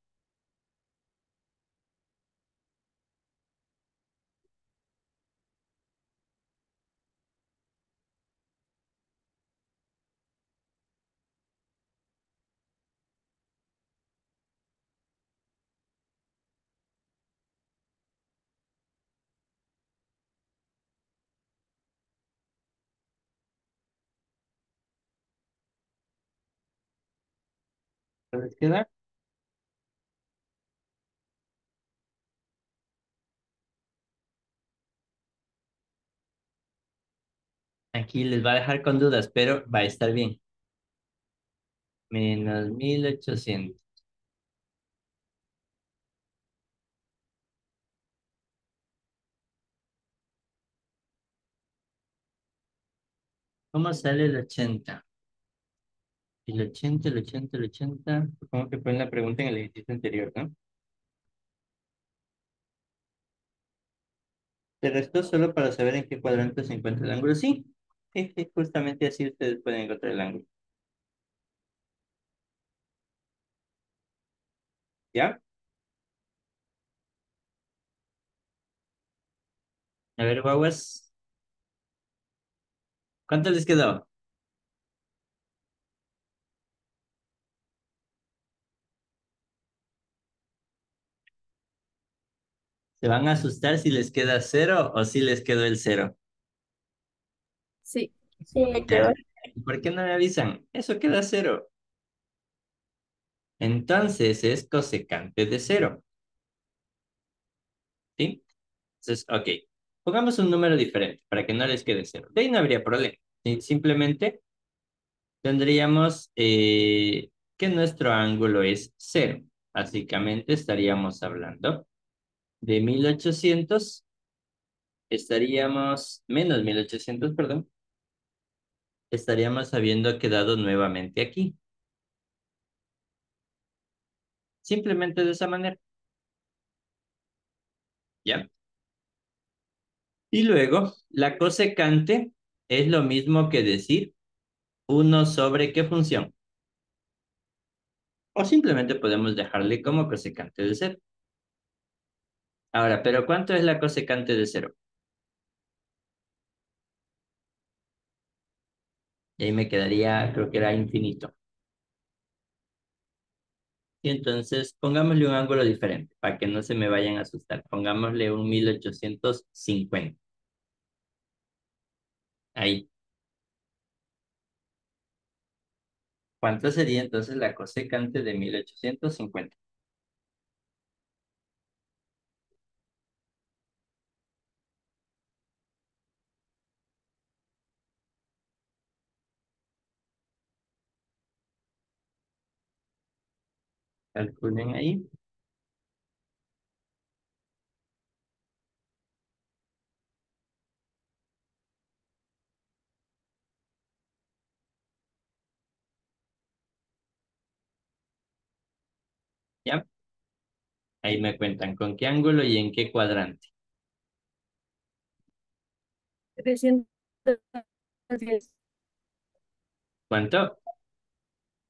¿qué les queda? Aquí les va a dejar con dudas, pero va a estar bien. Menos 1800. ¿Cómo sale el 80? El 80. Supongo que fue en la pregunta en el ejercicio anterior, ¿no? Pero esto es solo para saber en qué cuadrante se encuentra el ángulo. Sí, justamente así ustedes pueden encontrar el ángulo. ¿Ya? A ver, guaguas, ¿cuánto les quedó? ¿Se van a asustar si les queda cero o si les quedó el cero? Sí, Sí, me quedó. Ya. ¿Por qué no me avisan? Eso queda cero. Entonces es cosecante de cero. ¿Sí? Entonces, ok. Pongamos un número diferente para que no les quede cero. De ahí no habría problema. ¿Sí? Simplemente tendríamos que nuestro ángulo es cero. Básicamente estaríamos hablando de 1800. Estaríamos, menos 1800, perdón. Estaríamos habiendo quedado nuevamente aquí. Simplemente de esa manera. ¿Ya? Y luego, la cosecante es lo mismo que decir uno sobre qué función. O simplemente podemos dejarle como cosecante de cero. Ahora, ¿pero cuánto es la cosecante de cero? Y ahí me quedaría, creo que era infinito. Y entonces, pongámosle un ángulo diferente, para que no se me vayan a asustar. Pongámosle un 1850. Ahí. ¿Cuánto sería entonces la cosecante de 1850? Calculen ahí. ¿Ya? Ahí me cuentan con qué ángulo y en qué cuadrante. 310. ¿Cuánto?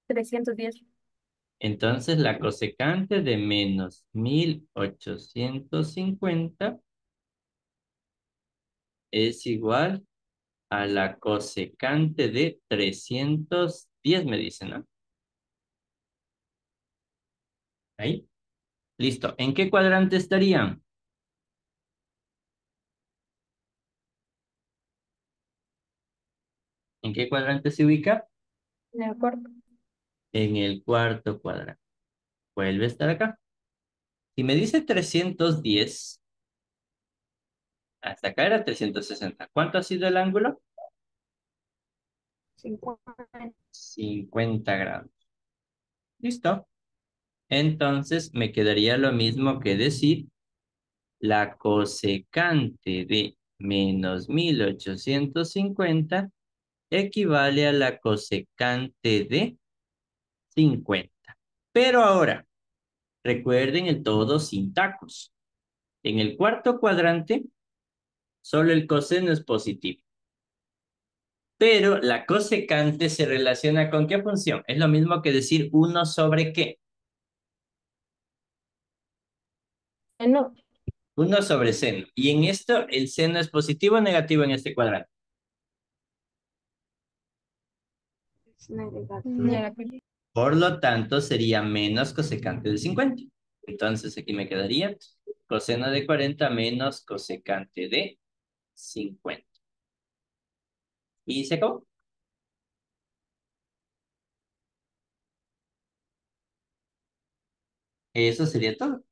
310. Entonces la cosecante de menos 1850 es igual a la cosecante de 310, me dicen, ¿no? Ahí. Listo. ¿En qué cuadrante estarían? ¿En qué cuadrante se ubica? De acuerdo. En el cuarto cuadrante. Vuelve a estar acá. Si me dice 310, Hasta acá era 360. ¿Cuánto ha sido el ángulo? 50. 50 grados. ¿Listo? Entonces me quedaría lo mismo que decir la cosecante de menos 1850 equivale a la cosecante de 50. Pero ahora, recuerden el todo sin tacos. En el cuarto cuadrante, solo el coseno es positivo. Pero la cosecante se relaciona con ¿qué función? Es lo mismo que decir 1 sobre qué. No, 1 sobre seno. Y en esto, ¿el seno es positivo o negativo en este cuadrante? Es negativo. negativo. Por lo tanto, sería menos cosecante de 50. Entonces, aquí me quedaría coseno de 40 menos cosecante de 50. Y se acabó. Eso sería todo.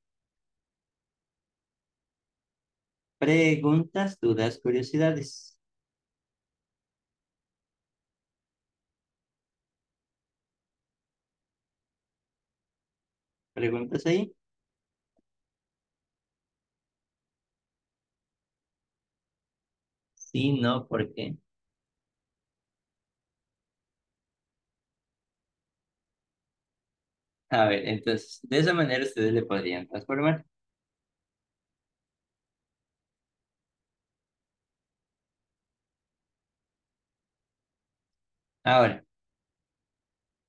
Preguntas, dudas, curiosidades. ¿Preguntas ahí? Sí, no, ¿por qué? A ver, entonces, de esa manera ustedes le podrían transformar. Ahora,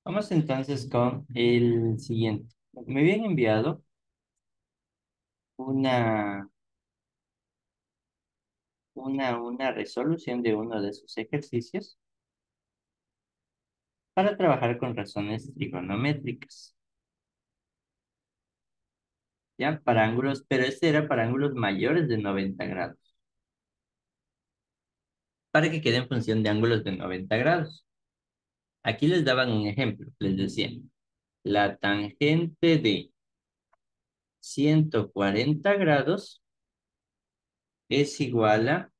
vamos entonces con el siguiente. Me habían enviado una, una resolución de uno de sus ejercicios para trabajar con razones trigonométricas. ¿Ya? Para ángulos, pero este era para ángulos mayores de 90 grados. Para que quede en función de ángulos de 90 grados. Aquí les daban un ejemplo. Les decían, la tangente de 140 grados es igual a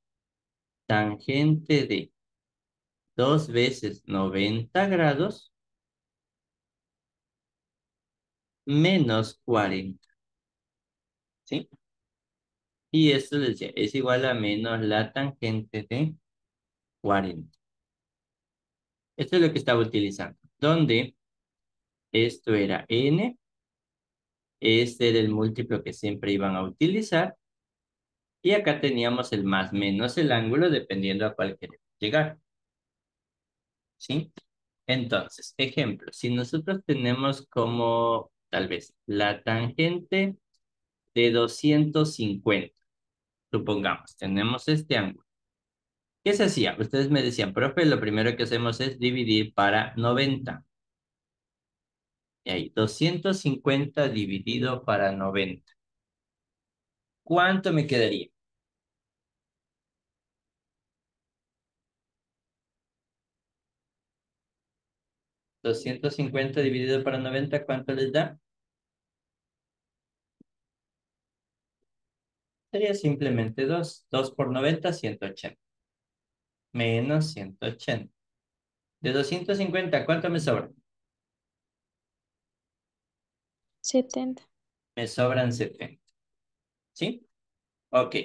tangente de 2 veces 90 grados menos 40. ¿Sí? Y esto les decía, es igual a menos la tangente de 40. Esto es lo que estaba utilizando. Donde esto era n, este era el múltiplo que siempre iban a utilizar. Y acá teníamos el más menos el ángulo dependiendo a cuál queremos llegar. ¿Sí? Entonces, ejemplo, si nosotros tenemos como tal vez la tangente de 250, supongamos, tenemos este ángulo. ¿Qué se hacía? Ustedes me decían, profe, lo primero que hacemos es dividir para 90. Y ahí, 250 dividido para 90. ¿Cuánto me quedaría? 250 dividido para 90, ¿cuánto les da? Sería simplemente 2. 2 por 90, 180. Menos 180. De 250, ¿cuánto me sobra? 70. Me sobran 70. ¿Sí? Ok.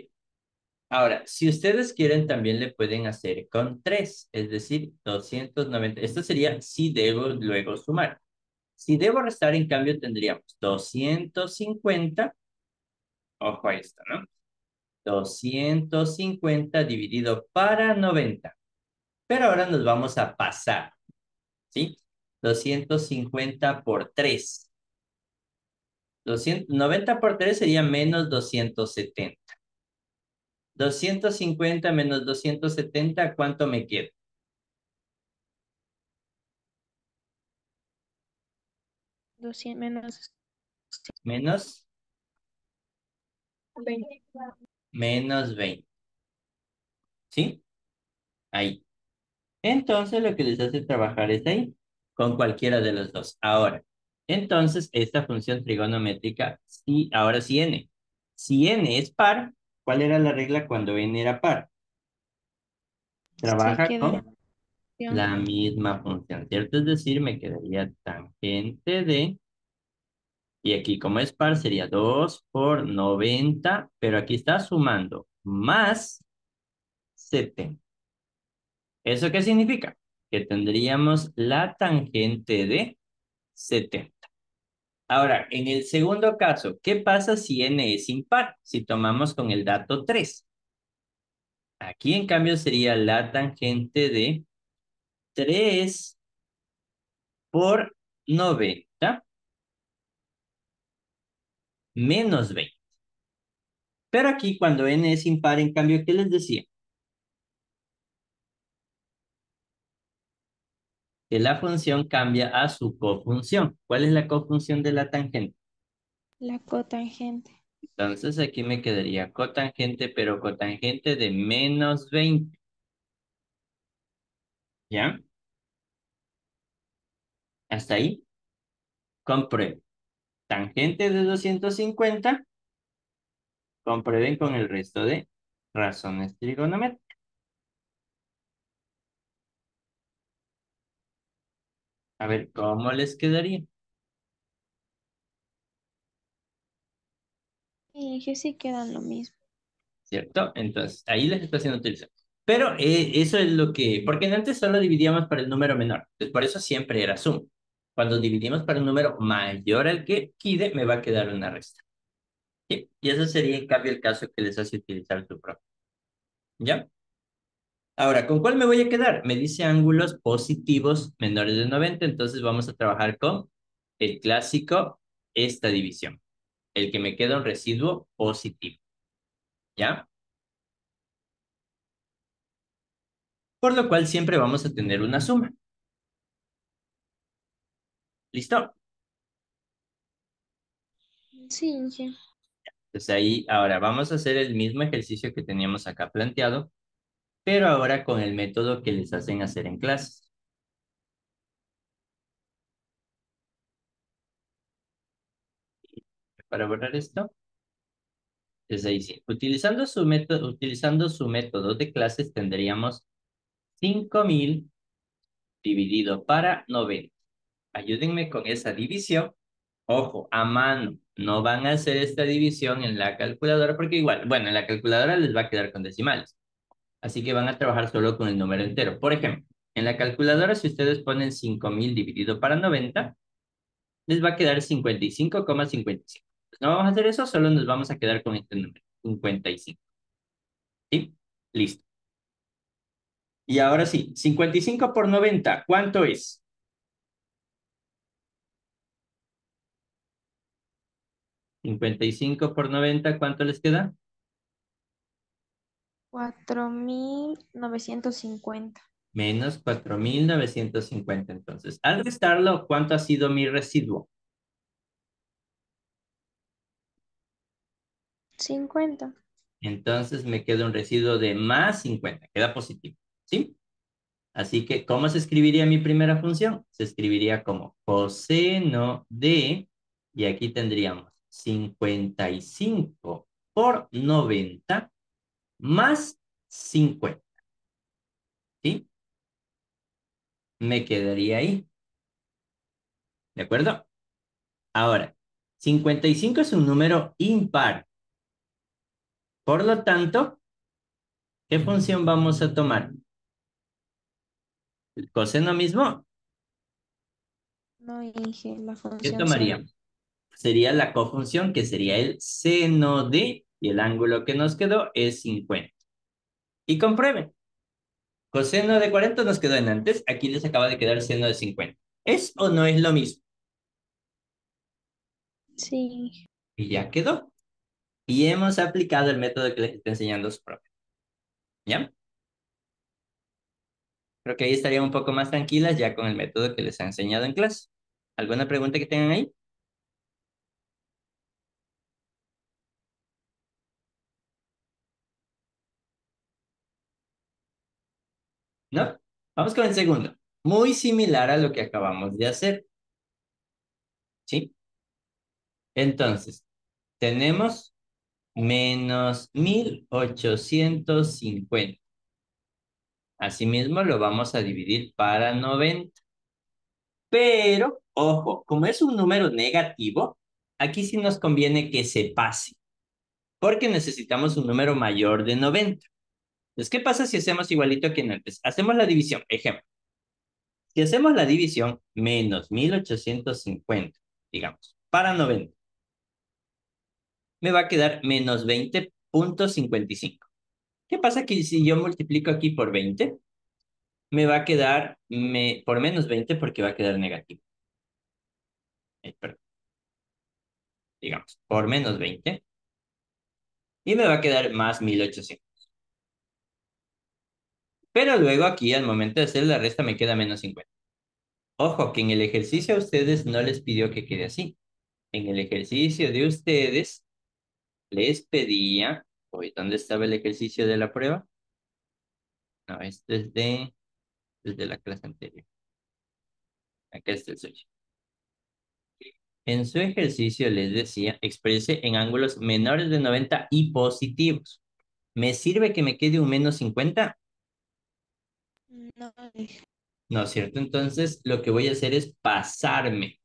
Ahora, si ustedes quieren, también le pueden hacer con 3, es decir, 290. Esto sería si debo luego sumar. Si debo restar, en cambio, tendríamos 250. Ojo a esto, ¿no? 250 dividido para 90. Pero ahora nos vamos a pasar, ¿sí? 250 por 3. 90 por 3 sería menos 270. 250 menos 270, ¿cuánto me queda? 200 menos Menos, 20. menos 20. ¿Sí? Ahí. Entonces lo que les hace trabajar es ahí, con cualquiera de los dos. Ahora, entonces esta función trigonométrica, sí, ahora sí n. Si n es par, ¿Cuál era la regla cuando n era par? Se Trabaja queda la con función. la misma función, ¿cierto? Es decir, me quedaría tangente de, y aquí como es par sería 2 por 90, pero aquí está sumando más 70. ¿Eso qué significa? Que tendríamos la tangente de 70. Ahora, en el segundo caso, ¿qué pasa si n es impar? Si tomamos con el dato 3. Aquí en cambio sería la tangente de 3 por 90 menos 20. Pero aquí cuando n es impar, en cambio, ¿qué les decía? Que la función cambia a su cofunción. ¿Cuál es la cofunción de la tangente? La cotangente. Entonces aquí me quedaría cotangente, pero cotangente de menos 20. ¿Ya? Hasta ahí. Comprueben. Tangente de 250. Comprueben con el resto de razones trigonométricas. A ver, ¿cómo les quedaría? Y que sí quedan lo mismo. ¿Cierto? Entonces, ahí les estoy haciendo utilizar. Pero eso es lo que, porque antes solo dividíamos para el número menor, entonces por eso siempre era suma. Cuando dividimos para un número mayor al que quede, me va a quedar una resta. ¿Sí? Y eso sería en cambio el caso que les hace utilizar tu propio. ¿Ya? Ahora, ¿con cuál me voy a quedar? Me dice ángulos positivos menores de 90, entonces vamos a trabajar con el clásico, esta división, el que me queda un residuo positivo. ¿Ya? Por lo cual siempre vamos a tener una suma. ¿Listo? Sí, Inge. Entonces ahí, ahora vamos a hacer el mismo ejercicio que teníamos acá planteado, pero ahora con el método que les hacen hacer en clases. Para borrar esto, entonces ahí sí. Utilizando su método de clases tendríamos 5000 dividido para 90. Ayúdenme con esa división. Ojo, a mano. No van a hacer esta división en la calculadora porque igual, bueno, en la calculadora les va a quedar con decimales. Así que van a trabajar solo con el número entero. Por ejemplo, en la calculadora, si ustedes ponen 5000 dividido para 90, les va a quedar 55,55. Pues no vamos a hacer eso, solo nos vamos a quedar con este número, 55. ¿Sí? Listo. Y ahora sí, 55 por 90, ¿cuánto es? 55 por 90, ¿cuánto les queda? 4950. Menos 4950. Entonces, al restarlo, ¿cuánto ha sido mi residuo? 50. Entonces me queda un residuo de más 50, queda positivo, ¿sí? Así que, ¿cómo se escribiría mi primera función? Se escribiría como coseno de, y aquí tendríamos 55 por 90 más 50, ¿sí? Me quedaría ahí, ¿de acuerdo? Ahora, 55 es un número impar. Por lo tanto, ¿qué función vamos a tomar? ¿El coseno mismo? No, Inge, la ¿Qué función seno. tomaríamos? Sería la cofunción, que sería el seno de, y el ángulo que nos quedó es 50. Y comprueben. Coseno de 40 nos quedó en antes, aquí les acaba de quedar seno de 50. ¿Es o no es lo mismo? Sí. Y ya quedó. Y hemos aplicado el método que les estoy enseñando su propio. ¿Ya? Creo que ahí estarían un poco más tranquilas ya con el método que les ha enseñado en clase. ¿Alguna pregunta que tengan ahí? ¿No? Vamos con el segundo. Muy similar a lo que acabamos de hacer. ¿Sí? Entonces, tenemos menos 1850. Asimismo, lo vamos a dividir para 90. Pero, ojo, como es un número negativo, aquí sí nos conviene que se pase, porque necesitamos un número mayor de 90. Entonces, ¿qué pasa si hacemos igualito que en antes? Hacemos la división. Ejemplo, si hacemos la división menos 1850, digamos, para 90, me va a quedar menos 20,55. ¿Qué pasa que si yo multiplico aquí por 20, me va a quedar por menos 20 porque va a quedar negativo? Perdón, digamos, por menos 20 y me va a quedar más 1800. Pero luego aquí al momento de hacer la resta me queda menos 50. Ojo, que en el ejercicio a ustedes no les pidió que quede así. En el ejercicio de ustedes les pedía, uy, ¿dónde estaba el ejercicio de la prueba? No, este es desde la clase anterior. Acá está el suyo. En su ejercicio les decía, exprese en ángulos menores de 90 y positivos. ¿Me sirve que me quede un menos 50? No, No, ¿cierto? Entonces lo que voy a hacer es pasarme.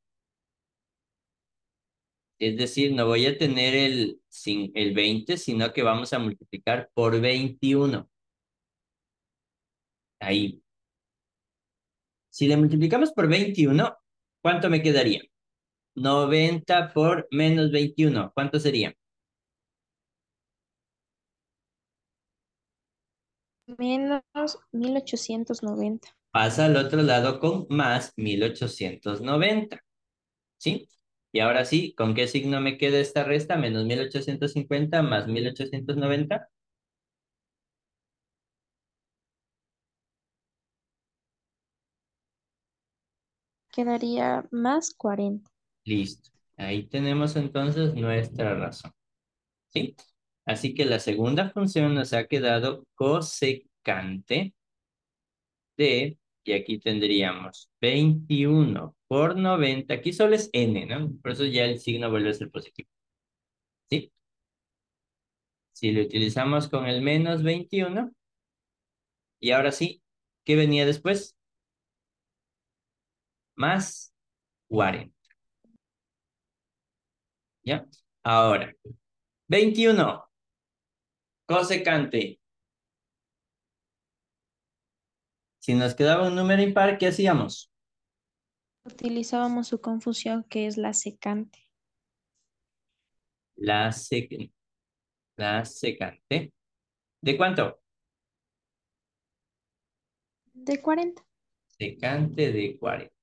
Es decir, no voy a tener el 20, sino que vamos a multiplicar por 21. Ahí. Si le multiplicamos por 21, ¿cuánto me quedaría? 90 por menos 21. ¿Cuánto sería? menos 1890. Pasa al otro lado con más 1890. ¿Sí? Y ahora sí, ¿con qué signo me queda esta resta? Menos 1850 más 1890. Quedaría más 40. Listo. Ahí tenemos entonces nuestra razón. ¿Sí? Así que la segunda función nos ha quedado cosecante de, y aquí tendríamos 21 por 90. Aquí solo es n, ¿no? Por eso ya el signo vuelve a ser positivo. ¿Sí? Si lo utilizamos con el menos 21, y ahora sí, ¿qué venía después? Más 40. ¿Ya? Ahora, 21 cosecante. Si nos quedaba un número impar, ¿qué hacíamos? Utilizábamos su confusión que es la secante. La, sec- la secante. ¿De cuánto? De 40. Secante de 40.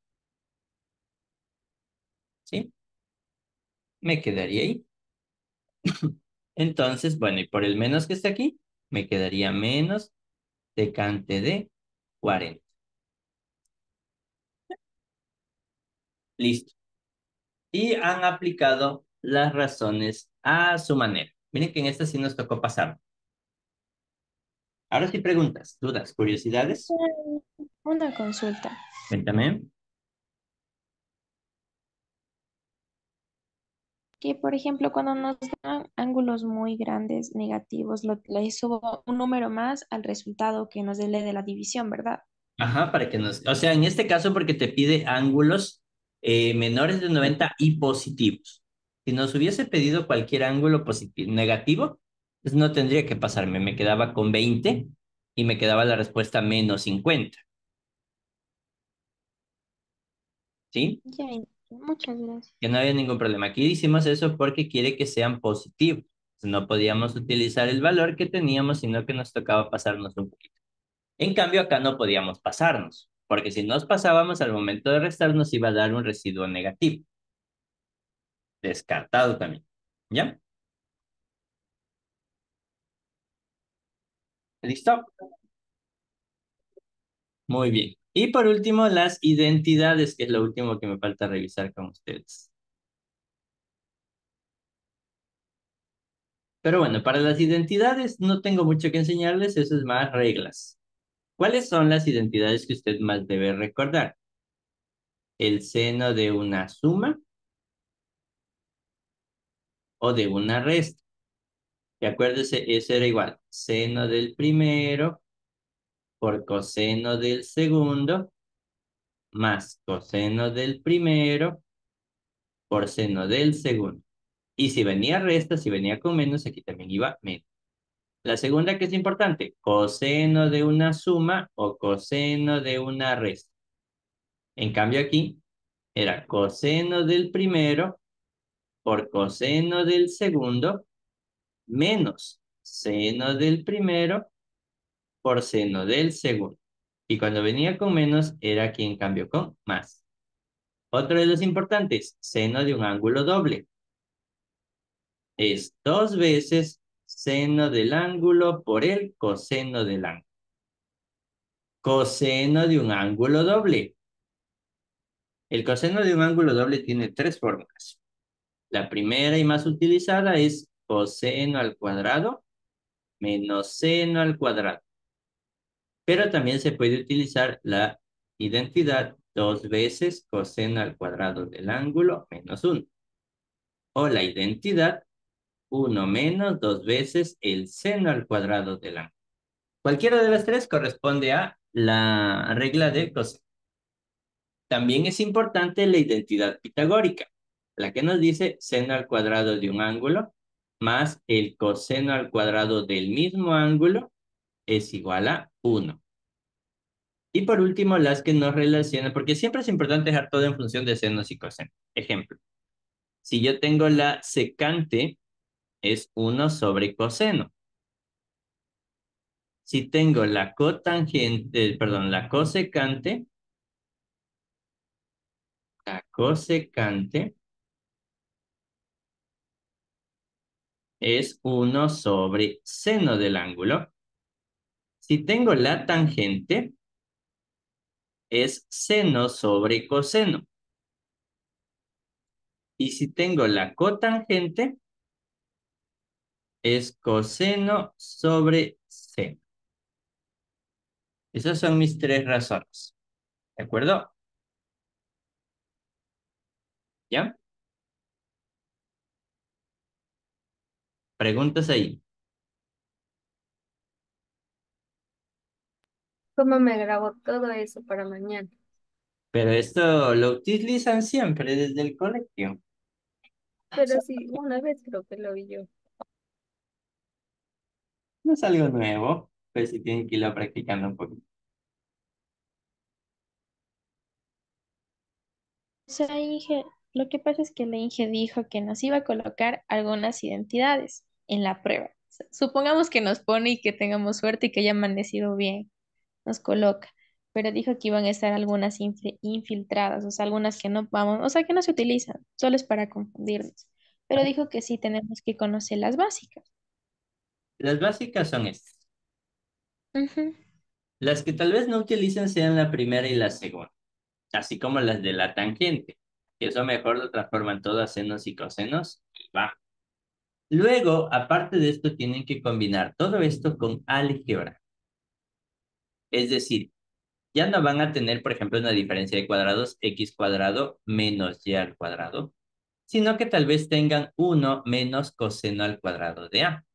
¿Sí? Me quedaría ahí. Entonces, bueno, y por el menos que está aquí, me quedaría menos secante de 40. Listo. Y han aplicado las razones a su manera. Miren que en esta sí nos tocó pasar. Ahora sí preguntas, dudas, curiosidades. Una consulta. Cuéntame. Que, por ejemplo, cuando nos dan ángulos muy grandes, negativos, le subo un número más al resultado que nos dé de la división, ¿verdad? Ajá, para que nos... O sea, en este caso porque te pide ángulos menores de 90 y positivos. Si nos hubiese pedido cualquier ángulo positivo, negativo, pues no tendría que pasarme. Me quedaba con 20 y me quedaba la respuesta menos 50. ¿Sí? Ya, muchas gracias. Que no había ningún problema. Aquí hicimos eso porque quiere que sean positivos. No podíamos utilizar el valor que teníamos, sino que nos tocaba pasarnos un poquito. En cambio, acá no podíamos pasarnos, porque si nos pasábamos al momento de restar nos iba a dar un residuo negativo. Descartado también. ¿Ya? ¿Listo? Muy bien. Y por último, las identidades, que es lo último que me falta revisar con ustedes. Pero bueno, para las identidades no tengo mucho que enseñarles, eso es más reglas. ¿Cuáles son las identidades que usted más debe recordar? ¿El seno de una suma o de una resta? Y acuérdese, eso era igual. Seno del primero por coseno del segundo más coseno del primero por seno del segundo. Y si venía resta, si venía con menos, aquí también iba menos. La segunda que es importante, coseno de una suma o coseno de una resta. En cambio aquí era coseno del primero por coseno del segundo menos seno del primero por seno del segundo. Y cuando venía con menos era aquí en cambio con más. Otro de los importantes, seno de un ángulo doble. Es 2 veces seno del ángulo por el coseno del ángulo. Coseno de un ángulo doble. El coseno de un ángulo doble tiene 3 fórmulas. La primera y más utilizada es coseno al cuadrado menos seno al cuadrado. Pero también se puede utilizar la identidad 2 veces coseno al cuadrado del ángulo menos 1. O la identidad 1 menos 2 veces el seno al cuadrado del ángulo. Cualquiera de las tres corresponde a la regla de coseno. También es importante la identidad pitagórica, la que nos dice seno al cuadrado de un ángulo más el coseno al cuadrado del mismo ángulo es igual a 1. Y por último, las que nos relacionan, porque siempre es importante dejar todo en función de senos y cosenos. Ejemplo, si yo tengo la secante, es 1 sobre coseno. Si tengo la cotangente, perdón, la cosecante es 1 sobre seno del ángulo. Si tengo la tangente, es seno sobre coseno. Y si tengo la cotangente, es coseno sobre seno. Esas son mis 3 razones. ¿De acuerdo? ¿Ya? Preguntas ahí. ¿Cómo me grabo todo eso para mañana? Pero esto lo utilizan siempre desde el colegio. Pero sí, una vez creo que lo vi yo. No es algo nuevo, pues si tienen que irlo practicando un poquito. Esa Inge, lo que pasa es que la Inge dijo que nos iba a colocar algunas identidades en la prueba. Supongamos que nos pone y que tengamos suerte y que haya amanecido bien, nos coloca, pero dijo que iban a estar algunas infiltradas, o sea, algunas que no vamos, o sea, que no se utilizan, solo es para confundirnos. Pero dijo que sí tenemos que conocer las básicas. Las básicas son estas. Ujú. Las que tal vez no utilicen sean la primera y la segunda, así como las de la tangente, que eso mejor lo transforman todo a senos y cosenos y va. Luego, aparte de esto, tienen que combinar todo esto con álgebra. Es decir, ya no van a tener, por ejemplo, una diferencia de cuadrados x cuadrado menos y al cuadrado, sino que tal vez tengan 1 menos coseno al cuadrado de a.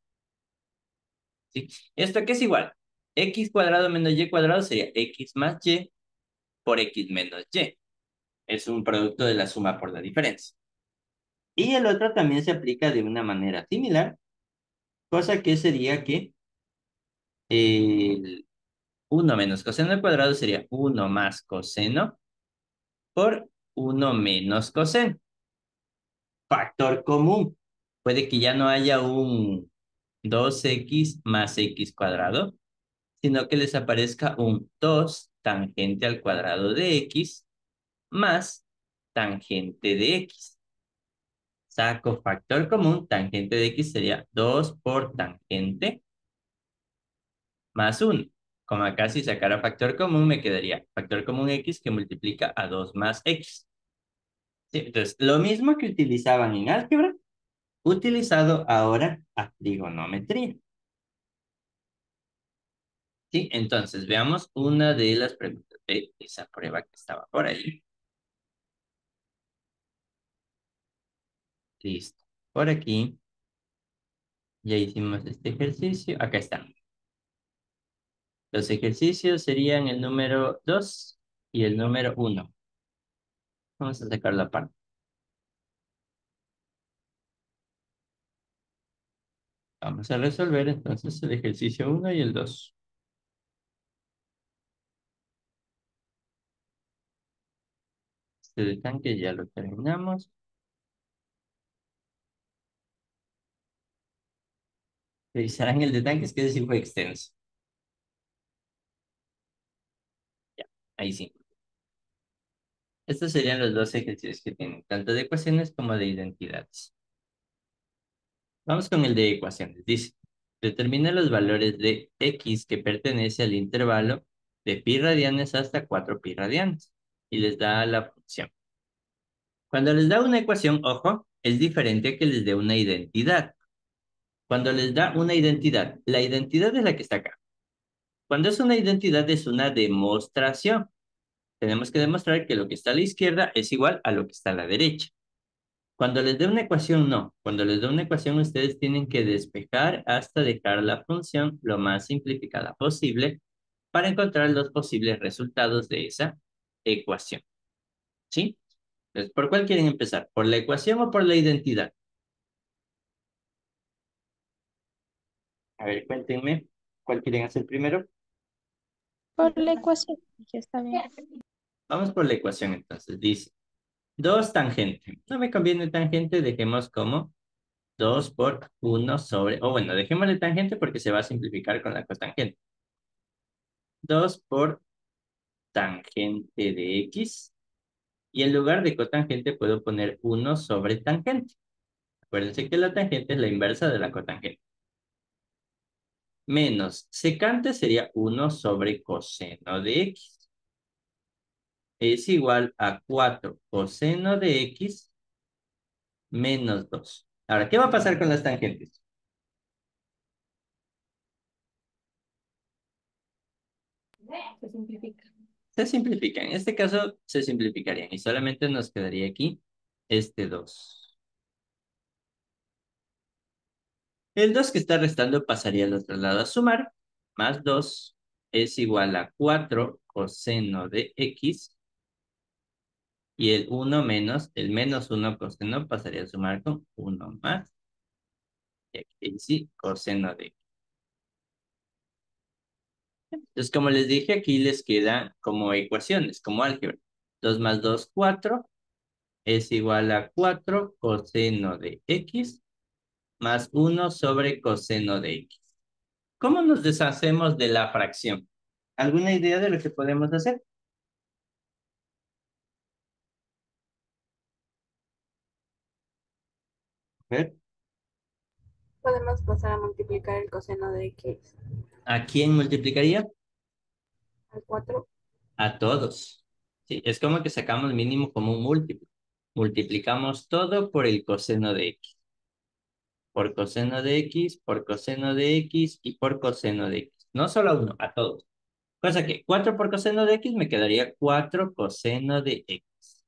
¿Sí? ¿Esto qué es igual? X cuadrado menos y cuadrado sería x más y por x menos y. Es un producto de la suma por la diferencia. Y el otro también se aplica de una manera similar, cosa que sería que el 1 menos coseno al cuadrado sería 1 más coseno por 1 menos coseno. Factor común. Puede que ya no haya un 2x más x cuadrado, sino que les aparezca un 2 tangente al cuadrado de x más tangente de x. Saco factor común, tangente de x sería 2 por tangente más 1. Como acá si sacara factor común me quedaría factor común x que multiplica a 2 más x. Sí, entonces, lo mismo que utilizaban en álgebra, utilizado ahora a trigonometría. Sí, entonces veamos una de las preguntas de esa prueba que estaba por ahí. Listo. Por aquí. Ya hicimos este ejercicio. Acá está. Los ejercicios serían el número 2 y el número 1. Vamos a sacar la parte. Vamos a resolver entonces el ejercicio 1 y el 2. Este de tanque ya lo terminamos. Revisarán el de tanques, que ese sí fue extenso. Ya, ahí sí. Estos serían los dos ejercicios que tienen, tanto de ecuaciones como de identidades. Vamos con el de ecuaciones. Dice, determina los valores de x que pertenece al intervalo de pi radianes hasta 4 pi radianes. Y les da la función. Cuando les da una ecuación, ojo, es diferente a que les dé una identidad. Cuando les da una identidad, la identidad es la que está acá. Cuando es una identidad es una demostración. Tenemos que demostrar que lo que está a la izquierda es igual a lo que está a la derecha. Cuando les dé una ecuación, no. Cuando les dé una ecuación, ustedes tienen que despejar hasta dejar la función lo más simplificada posible para encontrar los posibles resultados de esa ecuación. ¿Sí? Entonces, ¿por cuál quieren empezar? ¿Por la ecuación o por la identidad? A ver, cuéntenme. ¿Cuál quieren hacer primero? Por la ecuación. Ya está bien. Vamos por la ecuación entonces. Dice, 2 tangente. No me conviene tangente, dejemos como 2 por 1 sobre, o bueno, dejémosle tangente porque se va a simplificar con la cotangente. 2 por tangente de x. Y en lugar de cotangente puedo poner 1 sobre tangente. Acuérdense que la tangente es la inversa de la cotangente. Menos secante sería 1 sobre coseno de x. Es igual a 4 coseno de x menos 2. Ahora, ¿qué va a pasar con las tangentes? Se simplifica. Se simplifican. En este caso se simplificarían y solamente nos quedaría aquí este 2. El 2 que está restando pasaría al otro lado a sumar. Más 2 es igual a 4 coseno de x. Y el uno menos, el menos 1 coseno pasaría a sumar con 1 más. Y aquí sí, coseno de x. Entonces, como les dije, aquí les queda como ecuaciones, como álgebra. 2 más 2, 4. Es igual a 4 coseno de x más 1 sobre coseno de x. ¿Cómo nos deshacemos de la fracción? ¿Alguna idea de lo que podemos hacer? A ver, Podemos pasar a multiplicar el coseno de x ¿a quién multiplicaría? al 4. A todos. Sí, es como que sacamos mínimo como un múltiplo. Multiplicamos todo por el coseno de x. Por coseno de x, por coseno de x y por coseno de x. No solo a uno, a todos. Cosa que 4 por coseno de x me quedaría 4 coseno de x.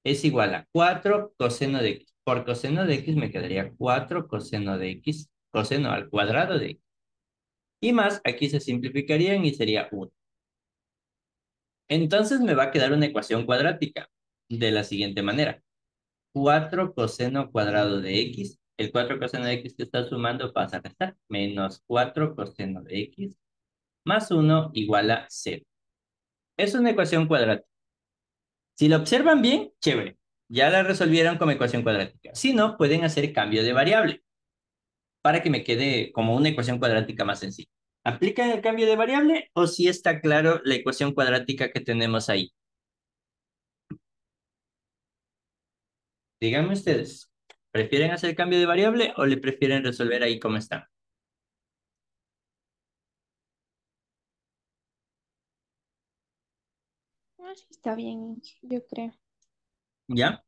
Es igual a 4 coseno de x. Por coseno de x me quedaría 4 coseno de x, coseno al cuadrado de x. Y más, aquí se simplificarían y sería 1. Entonces me va a quedar una ecuación cuadrática de la siguiente manera. 4 coseno cuadrado de x. El 4 coseno de x que está sumando pasa a restar. Menos 4 coseno de x más 1 igual a 0. Es una ecuación cuadrática. Si lo observan bien, chévere. Ya la resolvieron como ecuación cuadrática. Si no, pueden hacer cambio de variable para que me quede como una ecuación cuadrática más sencilla. ¿Aplican el cambio de variable o si está claro la ecuación cuadrática que tenemos ahí? Díganme ustedes, ¿prefieren hacer cambio de variable o le prefieren resolver ahí como está? Ah, sí, está bien, yo creo. ¿Ya?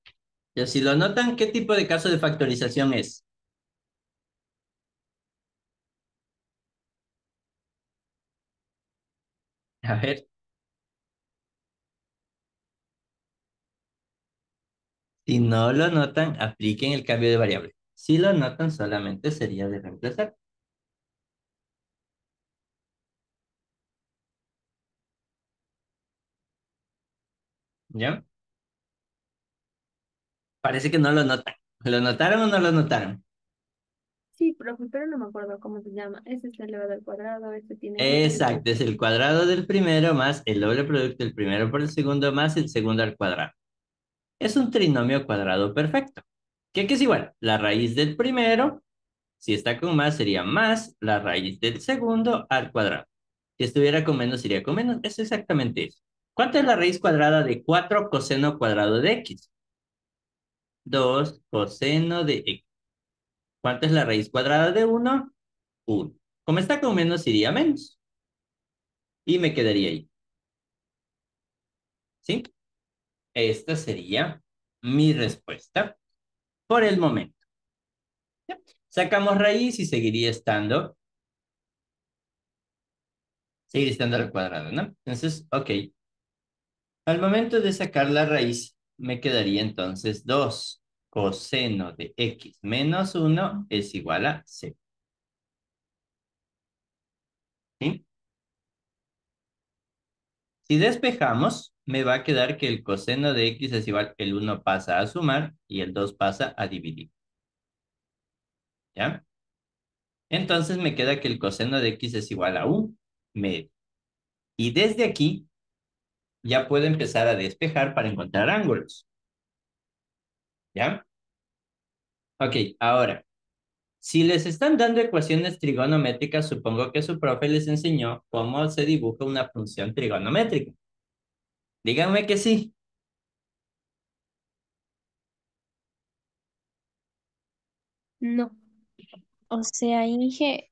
Ya si lo notan, ¿qué tipo de caso de factorización es? A ver, si no lo notan, apliquen el cambio de variable. Si lo notan, solamente sería de reemplazar. ¿Ya? Parece que no lo notan. ¿Lo notaron o no lo notaron? Sí, profe, pero no me acuerdo cómo se llama. Este está elevado al cuadrado, este tiene que ser igual. Exacto, es el cuadrado del primero más el doble producto del primero por el segundo más el segundo al cuadrado. Es un trinomio cuadrado perfecto. ¿Qué es igual? La raíz del primero, si está con más, sería más la raíz del segundo al cuadrado. Si estuviera con menos, sería con menos. Es exactamente eso. ¿Cuánto es la raíz cuadrada de 4 coseno cuadrado de x? 2 coseno de x. ¿Cuánto es la raíz cuadrada de uno? 1. Como está con menos, iría menos. Y me quedaría ahí. ¿Sí? Esta sería mi respuesta por el momento. ¿Ya? Sacamos raíz y seguiría estando al cuadrado, ¿no? Entonces, ok. Al momento de sacar la raíz, me quedaría entonces 2 coseno de x menos uno es igual a c. ¿Sí? Si despejamos, me va a quedar que el coseno de x es igual, el uno pasa a sumar y el 2 pasa a dividir. ¿Ya? Entonces me queda que el coseno de x es igual a un medio. Y desde aquí ya puedo empezar a despejar para encontrar ángulos. ¿Ya? Ok, ahora, si les están dando ecuaciones trigonométricas, supongo que su profe les enseñó cómo se dibuja una función trigonométrica. Díganme que sí. No, O sea, Inge,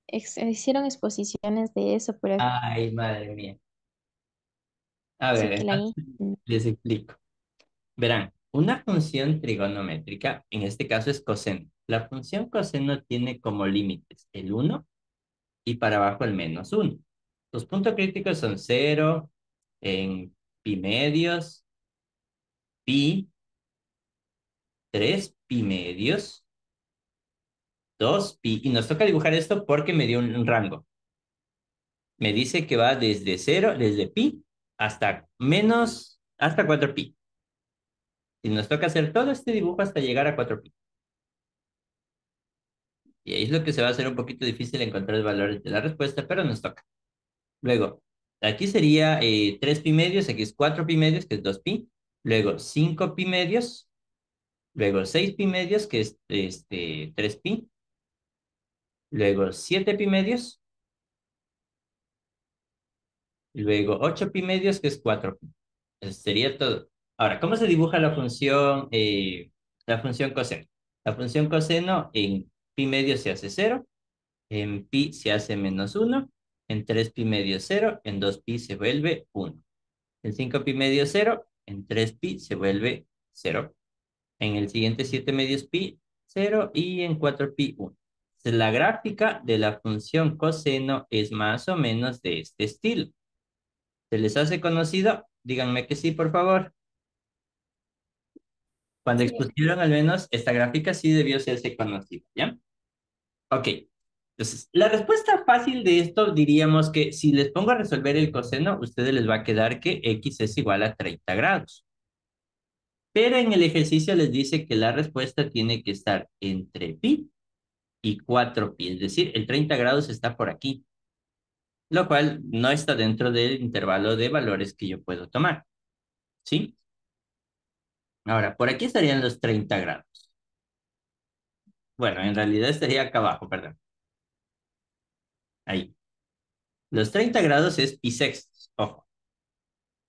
hicieron exposiciones de eso, pero Ay, madre mía. A sé ver, que la entonces Inge... les explico. Verán, una función trigonométrica, en este caso es coseno. La función coseno tiene como límites el uno y para abajo el menos uno. Los puntos críticos son cero, en pi medios, pi, 3 pi medios, 2 pi, y nos toca dibujar esto porque me dio un rango. Me dice que va desde cero, desde pi, hasta 4 pi. Y nos toca hacer todo este dibujo hasta llegar a 4 pi. Y ahí es lo que se va a hacer un poquito difícil encontrar el valor de la respuesta, pero nos toca. Luego, aquí sería 3 pi medios, aquí es 4 pi medios, que es 2 pi. Luego 5 pi medios, luego 6 pi medios, que es 3 pi. Luego 7 pi medios, luego 8 pi medios, que es 4 pi. Eso sería todo. Ahora, ¿cómo se dibuja la función coseno? La función coseno en pi medio se hace cero, en pi se hace menos uno, en 3 pi medio cero, en 2 pi se vuelve uno, en 5 pi medio cero, en 3 pi se vuelve cero, en el siguiente 7 medios pi cero y en 4 pi uno. La gráfica de la función coseno es más o menos de este estilo. ¿Se les hace conocido? Díganme que sí, por favor. Cuando sí. expusieron al menos esta gráfica sí debió serse conocida, ¿ya? Ok. Entonces, la respuesta fácil de esto diríamos que si les pongo a resolver el coseno, a ustedes les va a quedar que x es igual a 30 grados. Pero en el ejercicio les dice que la respuesta tiene que estar entre pi y 4 pi, es decir, el 30 grados está por aquí, lo cual no está dentro del intervalo de valores que yo puedo tomar, ¿sí? Ahora, por aquí estarían los 30 grados. Bueno, en realidad estaría acá abajo, perdón. Ahí. Los 30 grados es pi sextos, ojo.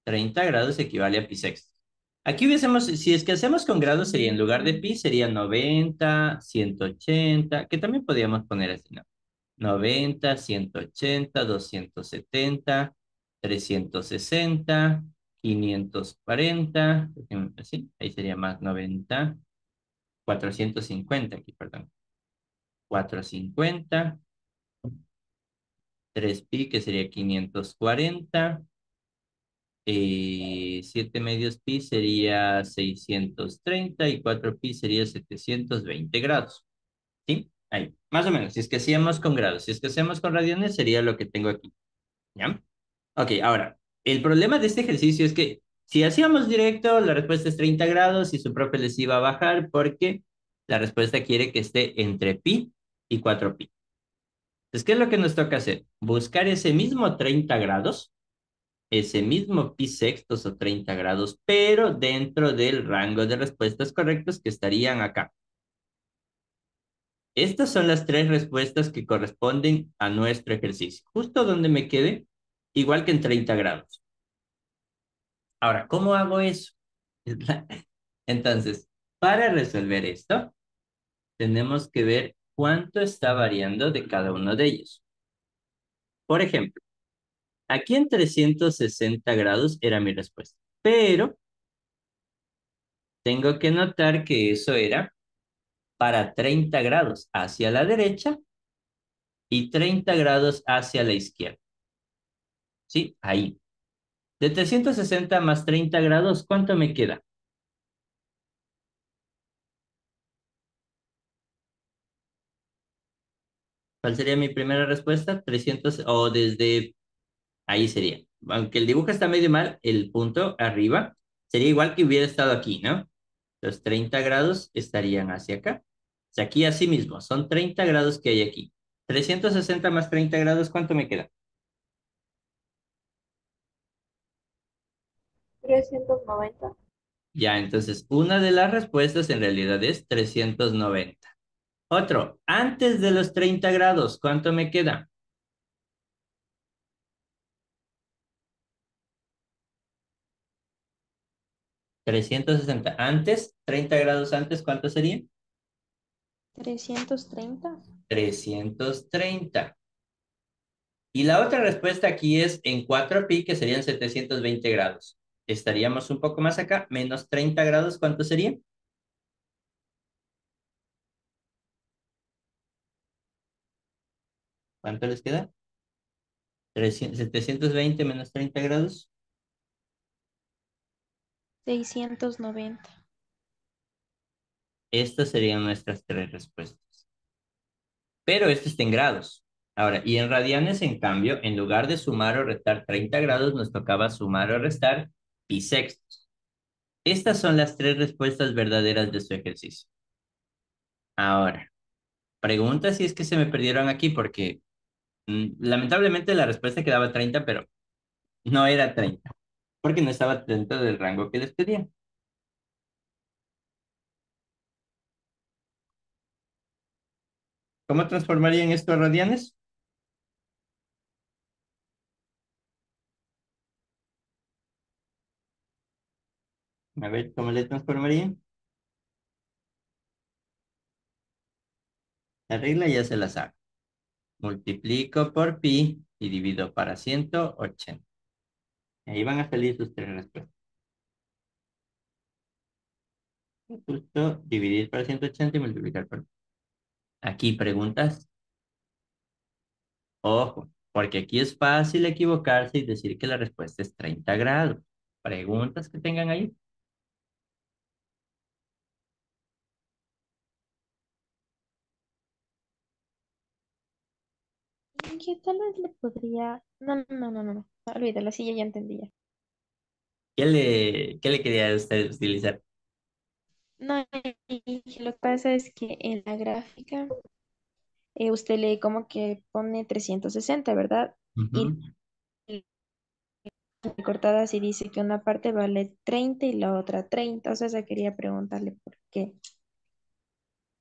30 grados equivale a pi sextos. Aquí hubiésemos, si es que hacemos con grados, sería en lugar de pi, sería 90, 180, que también podríamos poner así, ¿no? 90, 180, 270, 360, 540, así, ahí sería más 90, 450 aquí, perdón. 450, 3 pi, que sería 540, 7 medios pi sería 630 y 4 pi sería 720 grados. ¿Sí? Ahí, más o menos. Si es que hacíamos con grados, si es que hacemos con radianes, sería lo que tengo aquí. ¿Ya? Ok, ahora, el problema de este ejercicio es que si hacíamos directo, la respuesta es 30 grados y su profe les iba a bajar porque la respuesta quiere que esté entre pi y 4 pi. Entonces, ¿qué es lo que nos toca hacer? Buscar ese mismo 30 grados, ese mismo pi sextos o 30 grados, pero dentro del rango de respuestas correctas que estarían acá. Estas son las tres respuestas que corresponden a nuestro ejercicio, justo donde me quede, igual que en 30 grados. Ahora, ¿cómo hago eso? Entonces, para resolver esto, tenemos que ver cuánto está variando de cada uno de ellos. Por ejemplo, aquí en 360 grados era mi respuesta, pero tengo que notar que eso era para 30 grados hacia la derecha y 30 grados hacia la izquierda. ¿Sí? Ahí. De 360 más 30 grados, ¿cuánto me queda? ¿Cuál sería mi primera respuesta? 300 o desde ahí sería. Aunque el dibujo está medio mal, el punto arriba sería igual que hubiera estado aquí, ¿no? Los 30 grados estarían hacia acá. O sea, aquí así mismo, son 30 grados que hay aquí. 360 más 30 grados, ¿cuánto me queda? 390. Ya, entonces, una de las respuestas en realidad es 390. Otro, antes de los 30 grados, ¿cuánto me queda? 360. Antes, 30 grados antes, ¿cuánto sería? 330. 330. Y la otra respuesta aquí es en 4pi, que serían 720 grados. Estaríamos un poco más acá, menos 30 grados, ¿cuánto sería? ¿Cuánto les queda? 720 menos 30 grados. 690. Estas serían nuestras tres respuestas. Pero esto está en grados. Ahora, y en radianes, en cambio, en lugar de sumar o restar 30 grados, nos tocaba sumar o restar pi sextos. Estas son las tres respuestas verdaderas de su ejercicio. Ahora, pregunta si es que se me perdieron aquí, porque lamentablemente la respuesta quedaba 30, pero no era 30, porque no estaba dentro del rango que les pedía. ¿Cómo transformarían esto a radianes? A ver, ¿cómo le transformarían? La regla ya se la sabe. Multiplico por pi y divido para 180. Ahí van a salir sus tres respuestas. Justo dividir para 180 y multiplicar por pi. Aquí preguntas. Ojo, porque aquí es fácil equivocarse y decir que la respuesta es 30 grados. Preguntas que tengan ahí. Que tal vez le podría. No, no, no, no, no. Olvídalo, sí, ya entendía. ¿Qué le quería usted utilizar? No, y lo que pasa es que en la gráfica usted lee como que pone 360, ¿verdad? Y Ujú. cortadas y dice que una parte vale 30 y la otra 30. O sea, se quería preguntarle por qué.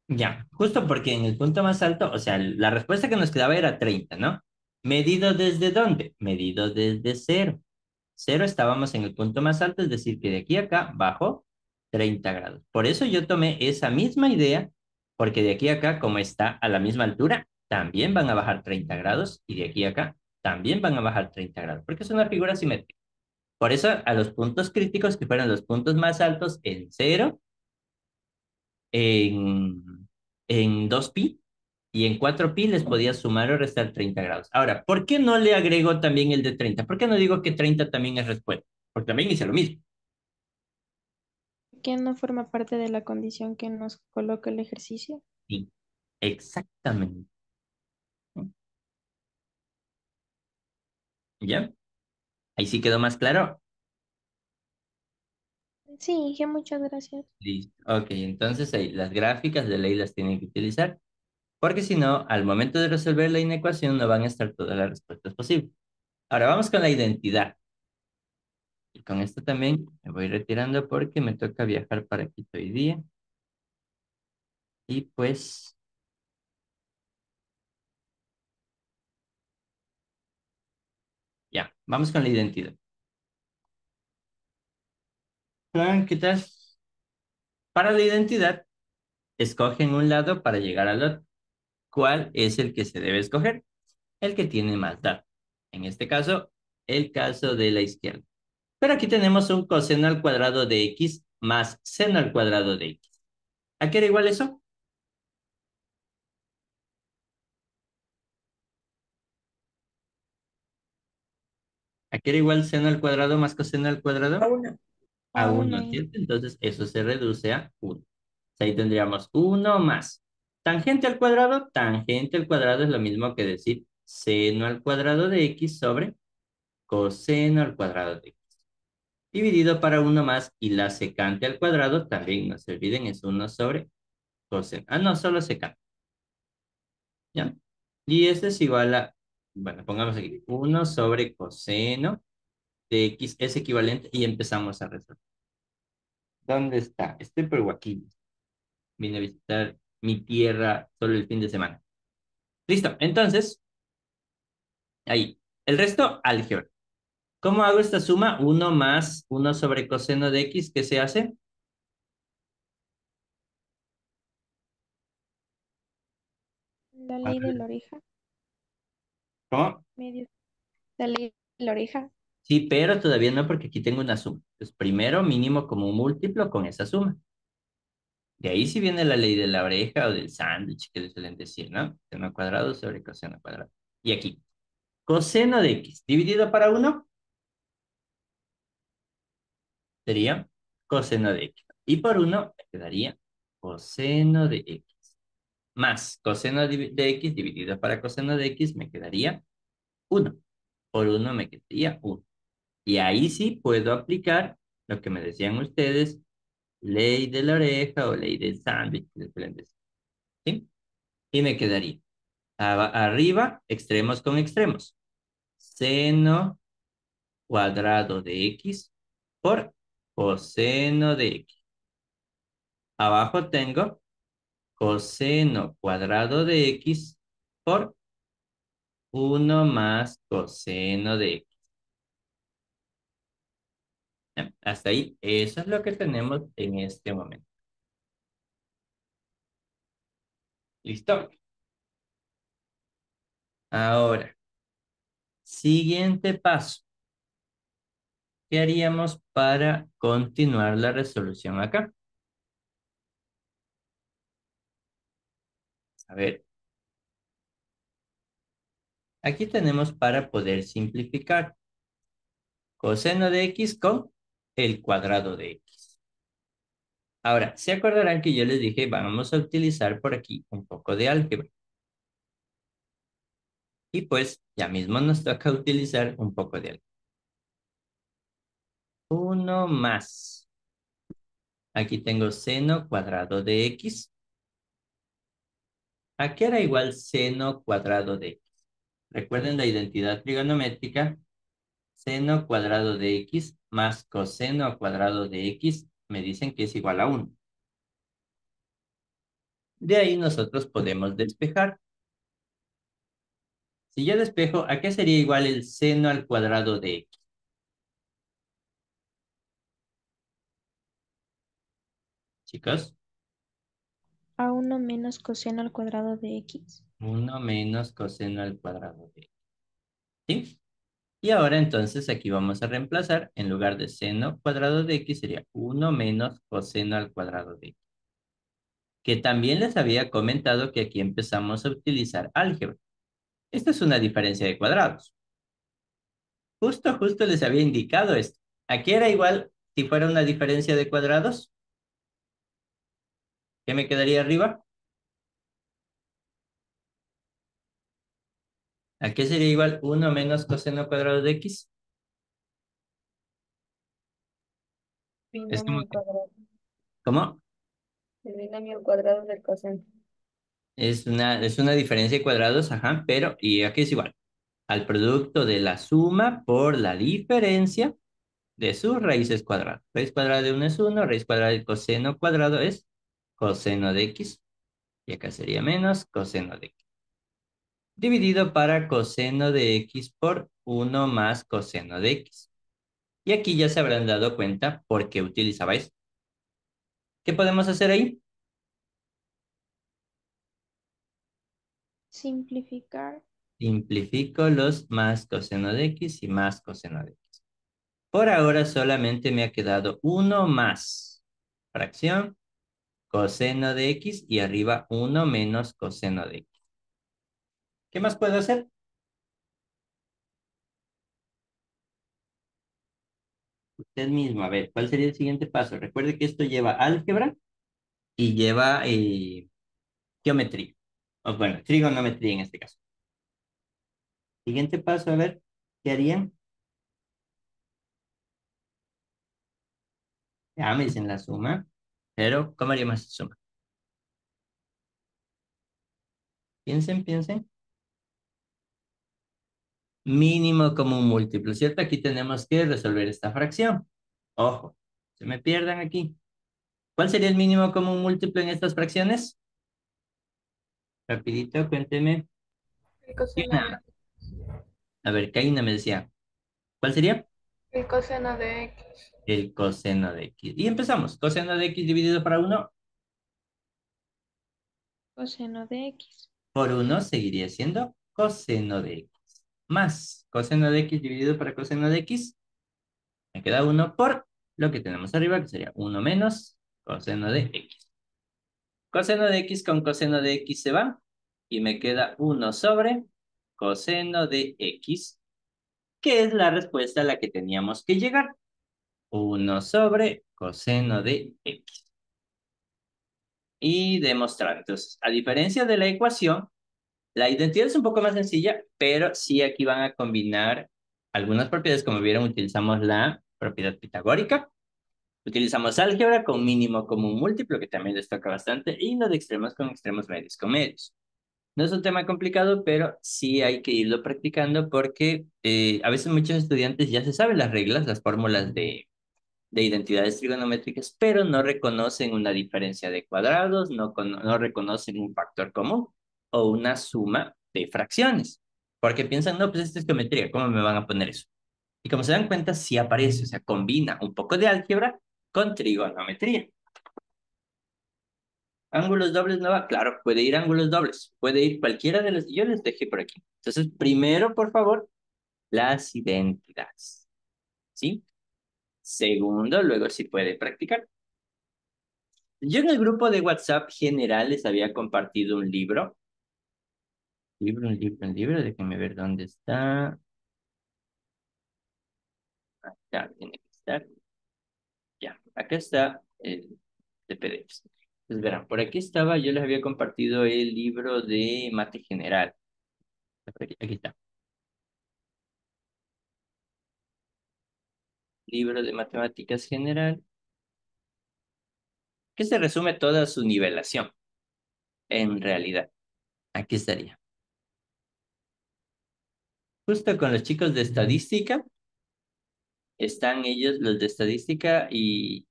Ya, justo porque en el punto más alto, o sea, la respuesta que nos quedaba era 30, ¿no? ¿Medido desde dónde? Medido desde cero. Cero estábamos en el punto más alto, es decir, que de aquí a acá bajo 30 grados. Por eso yo tomé esa misma idea, porque de aquí a acá, como está a la misma altura, también van a bajar 30 grados y de aquí a acá también van a bajar 30 grados, porque es una figura simétrica. Por eso a los puntos críticos, que fueron los puntos más altos en cero, en 2pi y en 4pi les podía sumar o restar 30 grados. Ahora, ¿por qué no le agrego también el de 30? ¿Por qué no digo que 30 también es respuesta? porque también hice lo mismo. Que no forma parte de la condición que nos coloca el ejercicio. Sí, exactamente. ¿Ya? Ahí sí quedó más claro. Sí, que muchas gracias. Listo. Ok, entonces ahí las gráficas de ley las tienen que utilizar, porque si no, al momento de resolver la inecuación no van a estar todas las respuestas posibles. Ahora vamos con la identidad. Y con esto también me voy retirando porque me toca viajar para Quito hoy día. Y pues, ya, vamos con la identidad. ¿Qué tal? Para la identidad, escogen un lado para llegar al otro. ¿Cuál es el que se debe escoger? El que tiene más datos. En este caso, el caso de la izquierda. Pero aquí tenemos un coseno al cuadrado de x más seno al cuadrado de x. ¿A qué era igual eso? ¿A qué era igual seno al cuadrado más coseno al cuadrado? A una. A A 1, uno y ¿cierto? Entonces eso se reduce a 1. Ahí tendríamos 1 más tangente al cuadrado es lo mismo que decir seno al cuadrado de x sobre coseno al cuadrado de x. Dividido para 1 más y la secante al cuadrado, también no se olviden, es 1 sobre coseno. Ah, no, solo secante, ¿ya? Y este es igual a, bueno, pongamos aquí, 1 sobre coseno de x es equivalente y empezamos a resolver. ¿Dónde está? Estoy por Guaquillos. Vine a visitar mi tierra solo el fin de semana. Listo, entonces, ahí. El resto, álgebra. ¿Cómo hago esta suma? 1 más 1 sobre coseno de x, ¿qué se hace? la ley de la oreja, ¿Cómo? medio. La ley de la oreja. Sí, pero todavía no porque aquí tengo una suma. Entonces, primero mínimo como un múltiplo con esa suma. De ahí sí viene la ley de la oreja o del sándwich que le suelen decir, ¿no? Seno cuadrado sobre coseno cuadrado. Y aquí, coseno de x dividido para 1 sería coseno de x. Y por 1 me quedaría coseno de x. Más coseno de x dividido para coseno de x me quedaría 1. Por 1 me quedaría 1. Y ahí sí puedo aplicar lo que me decían ustedes, ley de la oreja o ley del sándwich, que les suelen decir, ¿sí? Y me quedaría arriba, extremos con extremos. Seno cuadrado de x por coseno de x. Abajo tengo coseno cuadrado de x por 1 más coseno de x. Ya, hasta ahí, eso es lo que tenemos en este momento. ¿Listo? Ahora, siguiente paso. ¿Qué haríamos para continuar la resolución acá? A ver, aquí tenemos para poder simplificar coseno de x con el cuadrado de x. Ahora, se acordarán que yo les dije, vamos a utilizar por aquí un poco de álgebra. Y pues ya mismo nos toca utilizar un poco de álgebra. 1 más. Aquí tengo seno cuadrado de x. ¿A qué era igual seno cuadrado de x? Recuerden la identidad trigonométrica. Seno cuadrado de x más coseno cuadrado de x me dicen que es igual a 1. De ahí nosotros podemos despejar. Si yo despejo, ¿a qué sería igual el seno al cuadrado de x? Chicos, A uno menos coseno al cuadrado de x. 1 menos coseno al cuadrado de x. ¿Sí? Y ahora entonces aquí vamos a reemplazar, en lugar de seno cuadrado de x sería 1 menos coseno al cuadrado de x. Que también les había comentado que aquí empezamos a utilizar álgebra. Esta es una diferencia de cuadrados. Justo les había indicado esto. Aquí era igual si fuera una diferencia de cuadrados. ¿Qué me quedaría arriba? ¿A qué sería igual 1 menos coseno cuadrado de x? Es Binomio como al que, cuadrado. ¿cómo? El binomio al cuadrado del coseno. Es una diferencia de cuadrados, ajá, pero, y aquí es igual, al producto de la suma por la diferencia de sus raíces cuadradas. Raíz cuadrada de 1 es 1, raíz cuadrada del coseno cuadrado es coseno de x, y acá sería menos coseno de x. Dividido para coseno de x por 1 más coseno de x. Y aquí ya se habrán dado cuenta por qué utilizaba esto. ¿Qué podemos hacer ahí? Simplificar. Simplifico los más coseno de x y más coseno de x. Por ahora solamente me ha quedado 1 más fracción coseno de x y arriba 1 menos coseno de x. ¿Qué más puedo hacer? Usted mismo, a ver, ¿cuál sería el siguiente paso? Recuerde que esto lleva álgebra y lleva geometría. O bueno, trigonometría en este caso. Siguiente paso, a ver, ¿qué harían? Ya me dicen la suma, pero ¿cómo haríamos esa suma? Piensen, piensen. Mínimo común múltiplo, ¿cierto? Aquí tenemos que resolver esta fracción. Ojo, se me pierdan aquí. ¿Cuál sería el mínimo común múltiplo en estas fracciones? Rapidito, cuénteme. El coseno de, Una. A ver, Kaina me decía, ¿cuál sería? el coseno de X. El coseno de x. Y empezamos. Coseno de x dividido para uno Coseno de X. por uno seguiría siendo coseno de x. Más coseno de x dividido para coseno de x. Me queda uno por lo que tenemos arriba, que sería uno menos coseno de x. Coseno de x con coseno de x se va. Y me queda uno sobre coseno de x, que es la respuesta a la que teníamos que llegar. Uno sobre coseno de x. Y demostrar. Entonces, a diferencia de la ecuación, la identidad es un poco más sencilla, pero sí aquí van a combinar algunas propiedades. Como vieron, utilizamos la propiedad pitagórica, utilizamos álgebra con mínimo común múltiplo, que también les toca bastante, y lo de extremos con extremos, medios con medios. No es un tema complicado, pero sí hay que irlo practicando porque a veces muchos estudiantes ya se saben las reglas, las fórmulas de identidades trigonométricas, pero no reconocen una diferencia de cuadrados, no reconocen un factor común o una suma de fracciones, porque piensan, no, pues esto es geometría, ¿cómo me van a poner eso? Y como se dan cuenta, sí aparece, o sea, combina un poco de álgebra con trigonometría. Ángulos dobles no va, claro, puede ir ángulos dobles, puede ir cualquiera de los, yo les dejé por aquí. Entonces, primero, por favor, las identidades, ¿sí? Segundo, luego sí puede practicar. Yo en el grupo de WhatsApp general les había compartido un libro. Un libro. Déjenme ver dónde está. Acá tiene que estar. Ya, acá está el de PDFs. Pues verán, por aquí estaba, yo les había compartido el libro de mate general. Aquí está. Libro de matemáticas general, que se resume toda su nivelación, en realidad. Aquí estaría. Justo con los chicos de estadística, están ellos, los de estadística y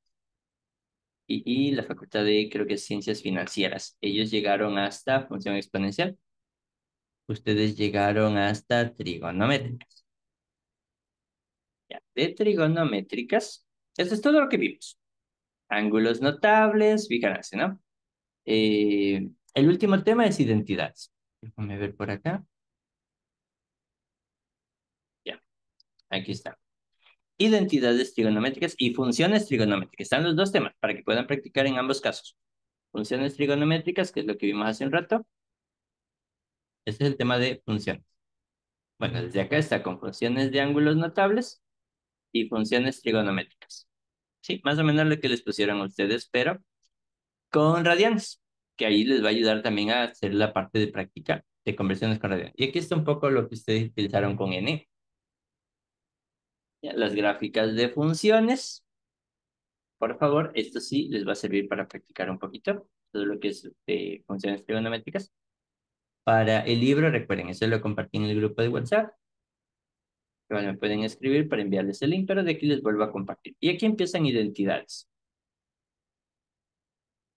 la facultad de, creo que es ciencias financieras. Ellos llegaron hasta función exponencial. Ustedes llegaron hasta trigonométricas. Ya, de trigonométricas, eso es todo lo que vimos. Ángulos notables, fíjense, ¿no? El último tema es identidades. Déjame ver por acá. Ya, aquí está. Identidades trigonométricas y funciones trigonométricas. Están los dos temas para que puedan practicar en ambos casos. Funciones trigonométricas, que es lo que vimos hace un rato. Este es el tema de funciones. Bueno, desde acá está con funciones de ángulos notables y funciones trigonométricas. Sí, más o menos lo que les pusieron a ustedes, pero con radianes, que ahí les va a ayudar también a hacer la parte de práctica de conversiones con radianes. Y aquí está un poco lo que ustedes utilizaron con N. Ya, las gráficas de funciones. Por favor, esto sí les va a servir para practicar un poquito todo lo que es funciones trigonométricas. Para el libro, recuerden, eso lo compartí en el grupo de WhatsApp. Igual me pueden escribir para enviarles el link, pero de aquí les vuelvo a compartir. Y aquí empiezan identidades.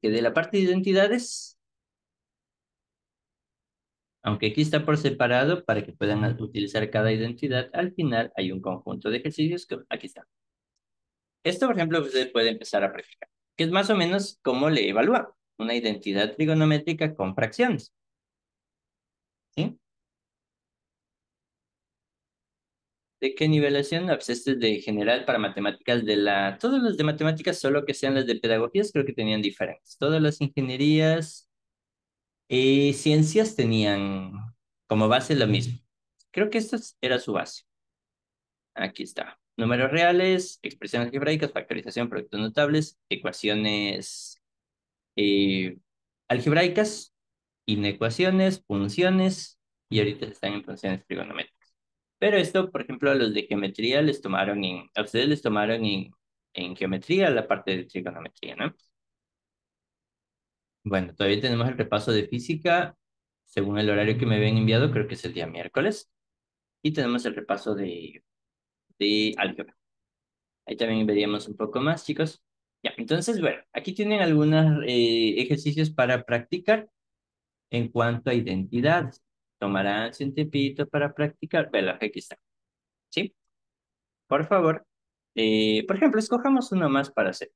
Que de la parte de identidades, aunque aquí está por separado para que puedan utilizar cada identidad, al final hay un conjunto de ejercicios que aquí está. Esto, por ejemplo, usted puede empezar a practicar, que es más o menos cómo le evalúa una identidad trigonométrica con fracciones. ¿Sí? ¿De qué nivelación? No, pues este es de general para matemáticas de la... Todos los de matemáticas, solo que sean las de pedagogías, creo que tenían diferentes. Todas las ingenierías y ciencias tenían como base lo mismo. Creo que esto era su base. Aquí está. Números reales, expresiones algebraicas, factorización, productos notables, ecuaciones eh, algebraicas, inecuaciones, funciones, y ahorita están en funciones trigonométricas. Pero esto, por ejemplo, a los de geometría les tomaron a ustedes les tomaron en geometría la parte de trigonometría, ¿no? Bueno, todavía tenemos el repaso de física, según el horario que me habían enviado, creo que es el día miércoles, y tenemos el repaso de álgebra. Ahí también veríamos un poco más, chicos. Ya, entonces, bueno, aquí tienen algunos ejercicios para practicar en cuanto a identidades. Tomarán un tiempito para practicar. Vela, aquí está. ¿Sí? Por favor. Por ejemplo, escojamos uno más para hacer.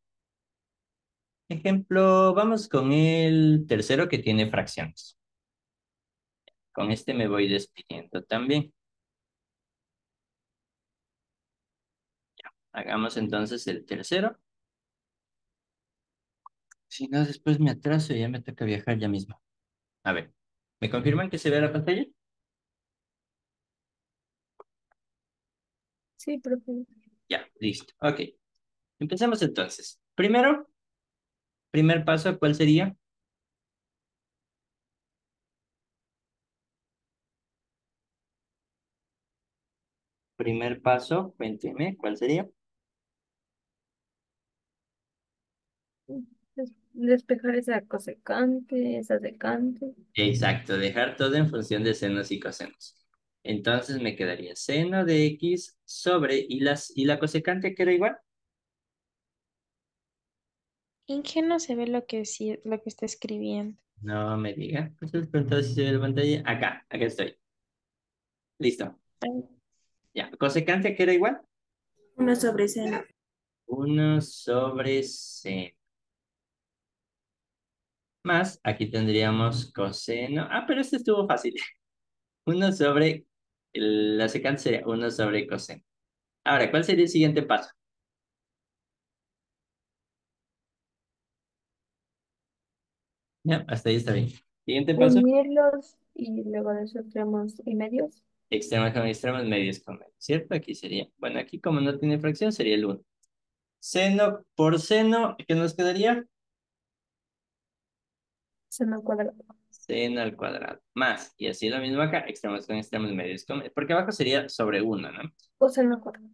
Ejemplo, vamos con el tercero que tiene fracciones. Con este me voy despidiendo también. Hagamos entonces el tercero. Si no, después me atraso y ya me toca viajar ya mismo. A ver, ¿me confirman que se ve la pantalla? Sí, profe. Ya, listo. Ok. Empecemos entonces. Primero, primer paso, ¿cuál sería? Primer paso, cuénteme, ¿cuál sería? Despejar esa cosecante, esa secante. Exacto, dejar todo en función de senos y cosenos. Entonces me quedaría seno de X sobre, y la cosecante que era igual. Ingenuo se ve lo que sí, lo que está escribiendo. No me diga. Pues les preguntaba si se ve la pantalla. Acá estoy. Listo. Ay, Ya. Cosecante que era igual. Uno sobre seno. Uno sobre seno. Más, aquí tendríamos coseno. Ah, pero este estuvo fácil. Uno sobre, la secante sería uno sobre coseno. Ahora, ¿cuál sería el siguiente paso? Ya, hasta ahí está bien. Siguiente paso. Unirlos y luego de eso extremos y medios. Extremos con extremos, medios con medios, ¿cierto? Aquí sería, bueno, aquí como no tiene fracción, sería el uno. Seno por seno, ¿qué nos quedaría? Seno cuadrado. Seno al cuadrado. Más, y así lo mismo acá, extremos, medios con medios. Porque abajo sería sobre uno, ¿no? O seno cuadrado.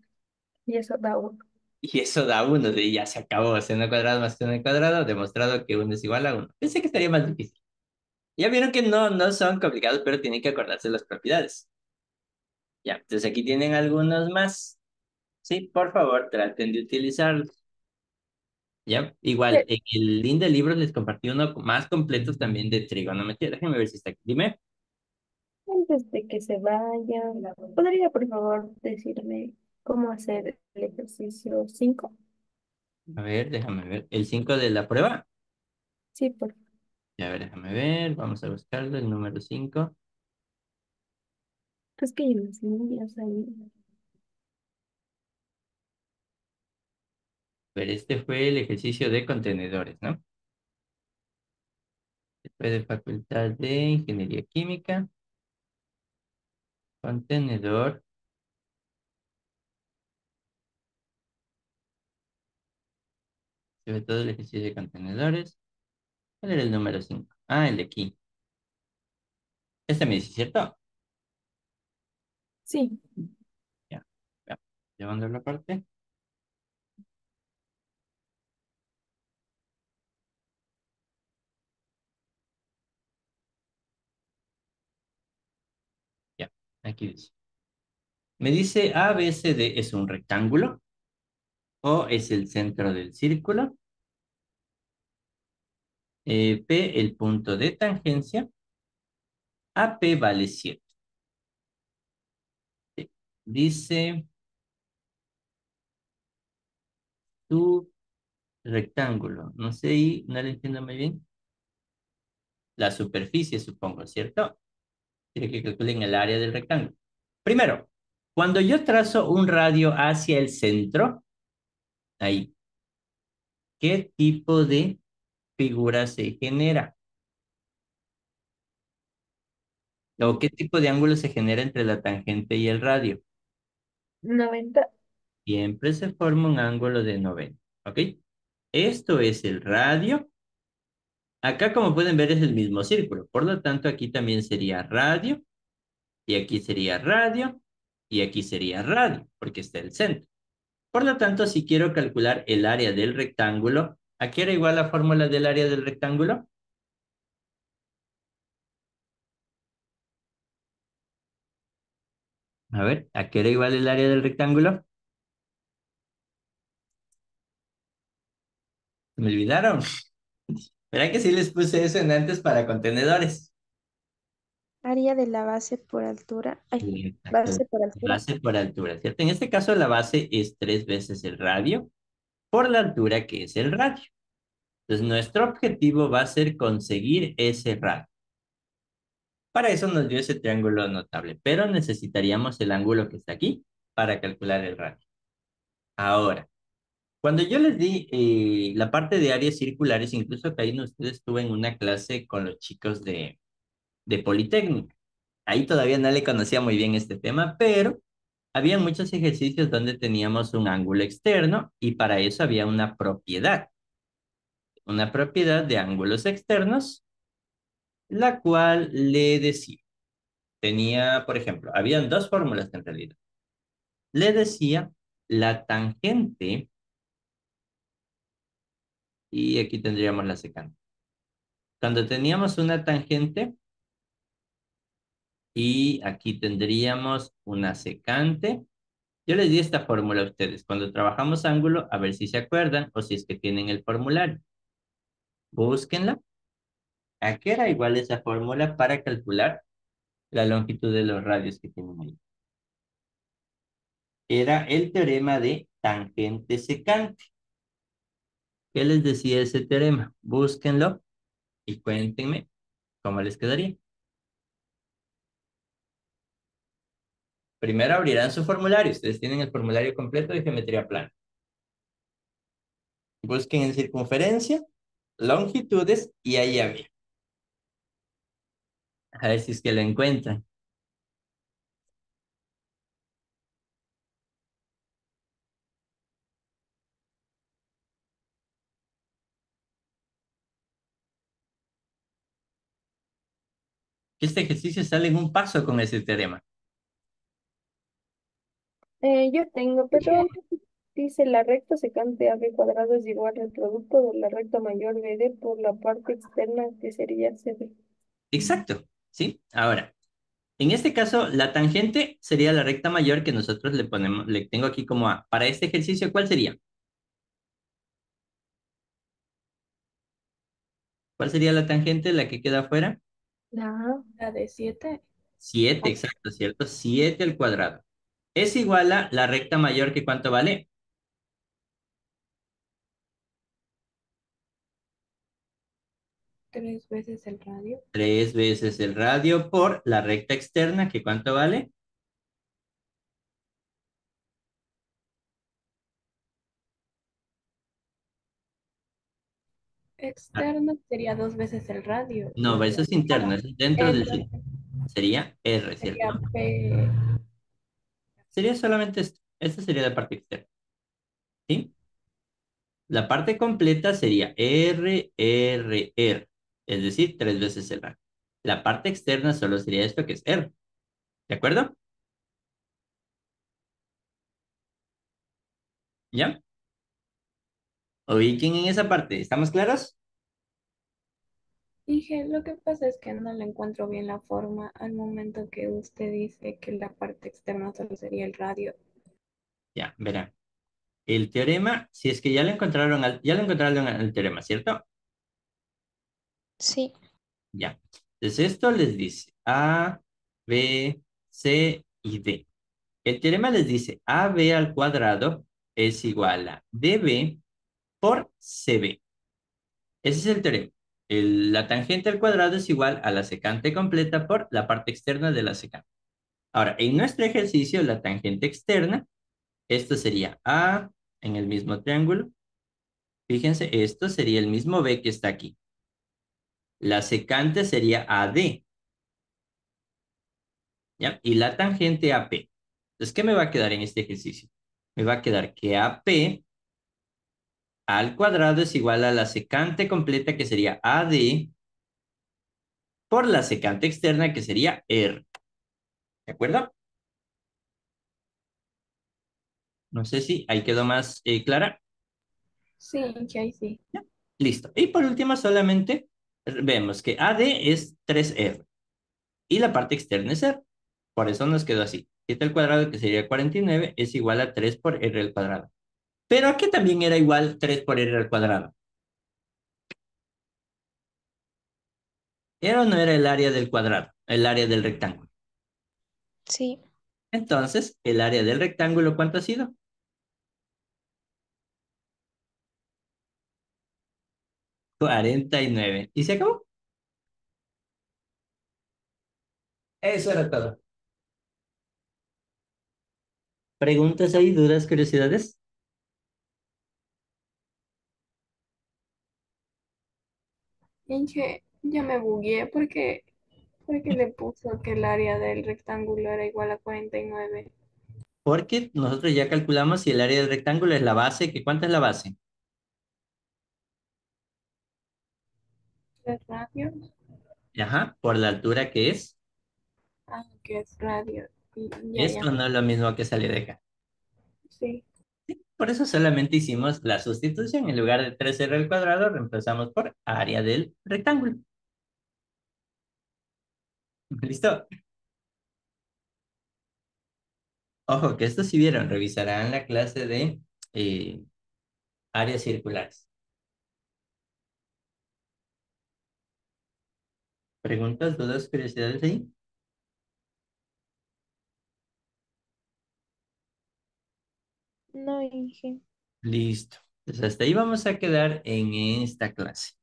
Y eso da uno. Y eso da uno, y ya se acabó. Seno cuadrado más seno al cuadrado, demostrado que uno es igual a uno. Pensé que estaría más difícil. Ya vieron que no son complicados, pero tienen que acordarse las propiedades. Ya, entonces aquí tienen algunos más. Sí, por favor, traten de utilizarlos. Ya, igual, Sí. en el link del libro les compartí uno más completo también de trigonometría. Déjenme ver si está aquí. Dime. Antes de que se vayan, ¿podría por favor decirme cómo hacer el ejercicio 5? A ver, déjame ver. El 5 de la prueba. Sí, por favor. Ya, a ver, déjame ver. Vamos a buscarlo, el número 5. Es que hay unas líneas ahí. Pero este fue el ejercicio de contenedores, ¿no? Después de Facultad de Ingeniería Química, contenedor. Sobre todo el ejercicio de contenedores. ¿Cuál era el número 5? Ah, el de aquí. Este me dice, ¿cierto? Sí. Ya. Ya. Llevando la parte. Ya. Aquí dice. Me dice ABCD es un rectángulo o es el centro del círculo. P el punto de tangencia. AP vale 7. Dice tu rectángulo. No sé, y no lo entiendo muy bien. La superficie, supongo, ¿cierto? Quiere que calculen el área del rectángulo. Primero, cuando yo trazo un radio hacia el centro, ahí, ¿qué tipo de figura se genera? ¿O qué tipo de ángulo se genera entre la tangente y el radio? 90. Siempre se forma un ángulo de 90, ¿ok? Esto es el radio. Acá, como pueden ver, es el mismo círculo. Por lo tanto, aquí también sería radio, y aquí sería radio, y aquí sería radio, porque está el centro. Por lo tanto, si quiero calcular el área del rectángulo, ¿a qué era igual la fórmula del área del rectángulo? A ver, ¿a qué era igual el área del rectángulo? ¿Me olvidaron? ¿Verá que sí les puse eso en antes para contenedores? Área de la base por altura. Ay, Sí, exacto. base por altura. Base por altura, ¿cierto? En este caso, la base es 3 veces el radio por la altura que es el radio. Entonces, nuestro objetivo va a ser conseguir ese radio. Para eso nos dio ese triángulo notable, pero necesitaríamos el ángulo que está aquí para calcular el radio. Ahora, cuando yo les di la parte de áreas circulares, incluso que ahí no, ustedes estuve en una clase con los chicos de Politécnica. Ahí todavía no le conocía muy bien este tema, pero había muchos ejercicios donde teníamos un ángulo externo y para eso había una propiedad de ángulos externos, la cual le decía, tenía, por ejemplo, habían dos fórmulas en realidad. Le decía la tangente, y aquí tendríamos la secante. Cuando teníamos una tangente, y aquí tendríamos una secante. Yo les di esta fórmula a ustedes. Cuando trabajamos ángulo, a ver si se acuerdan o si es que tienen el formulario. Búsquenla. ¿A qué era igual esa fórmula para calcular la longitud de los radios que tienen ahí? Era el teorema de tangente secante. ¿Qué les decía ese teorema? Búsquenlo y cuéntenme cómo les quedaría. Primero abrirán su formulario. Ustedes tienen el formulario completo de geometría plana. Busquen en circunferencia, longitudes y ahí había. A ver si es que lo encuentran. Este ejercicio sale en un paso con ese teorema. Yo tengo, pero dice la recta secante AB cuadrado es igual al producto de la recta mayor BD por la parte externa que sería CD. Exacto, ¿sí? Ahora, en este caso, la tangente sería la recta mayor que nosotros le ponemos, le tengo aquí como A. Para este ejercicio, ¿cuál sería? ¿Cuál sería la tangente, la que queda afuera? Ajá. La de 7. 7, exacto, ¿cierto? 7 al cuadrado. Es igual a la recta mayor que ¿cuánto vale? 3 veces el radio. 3 veces el radio por la recta externa que ¿cuánto vale? Ah, Externo sería 2 veces el radio. no, eso es interno, eso es dentro del Entonces círculo. Sería R, sería ¿cierto? P. Sería solamente esto. Esta sería la parte externa, ¿sí? La parte completa sería R. Es decir, 3 veces el radio. La parte externa solo sería esto que es R. ¿De acuerdo? ¿Ya? Ubiquen en esa parte. ¿Estamos claros? Dije, lo que pasa es que no le encuentro bien la forma al momento que usted dice que la parte externa solo sería el radio. Ya, verán. El teorema, si es que ya lo encontraron, ya lo encontraron en el teorema, ¿cierto? Sí, Ya. Entonces esto les dice A, B, C y D. El teorema les dice AB al cuadrado es igual a DB por CB. Ese es el teorema. La tangente al cuadrado es igual a la secante completa por la parte externa de la secante. Ahora, en nuestro ejercicio, la tangente externa, esto sería A en el mismo triángulo. Fíjense, esto sería el mismo B que está aquí. La secante sería AD, ¿ya? Y la tangente AP. Entonces, ¿qué me va a quedar en este ejercicio? Me va a quedar que AP al cuadrado es igual a la secante completa que sería AD por la secante externa que sería R. ¿De acuerdo? No sé si ahí quedó más clara. Sí, que ahí sí. Listo. Y por último, solamente vemos que AD es 3R y la parte externa es R. Por eso nos quedó así. 7 al cuadrado, que sería 49, es igual a 3 por R al cuadrado. Pero aquí también era igual 3 por R al cuadrado. ¿Era o no era el área del cuadrado? El área del rectángulo. sí. Entonces, el área del rectángulo, ¿cuánto ha sido? 49. ¿Y se acabó? Eso era todo. ¿Preguntas ahí, dudas, curiosidades? Dije, ya me bugueé porque le puso que el área del rectángulo era igual a 49. Porque nosotros ya calculamos si el área del rectángulo es la base, que ¿cuánto es la base? 3 radios. Ajá, por la altura que es. Ah, que es radio. Y Esto ya. no es lo mismo que salir de acá. Sí. Por eso solamente hicimos la sustitución. En lugar de 3R al cuadrado, reemplazamos por área del rectángulo. ¿Listo? Ojo, que esto si vieron, revisarán la clase de eh, áreas circulares. ¿Preguntas, dudas, curiosidades ahí? No, Inge. Listo. Entonces hasta ahí vamos a quedar en esta clase.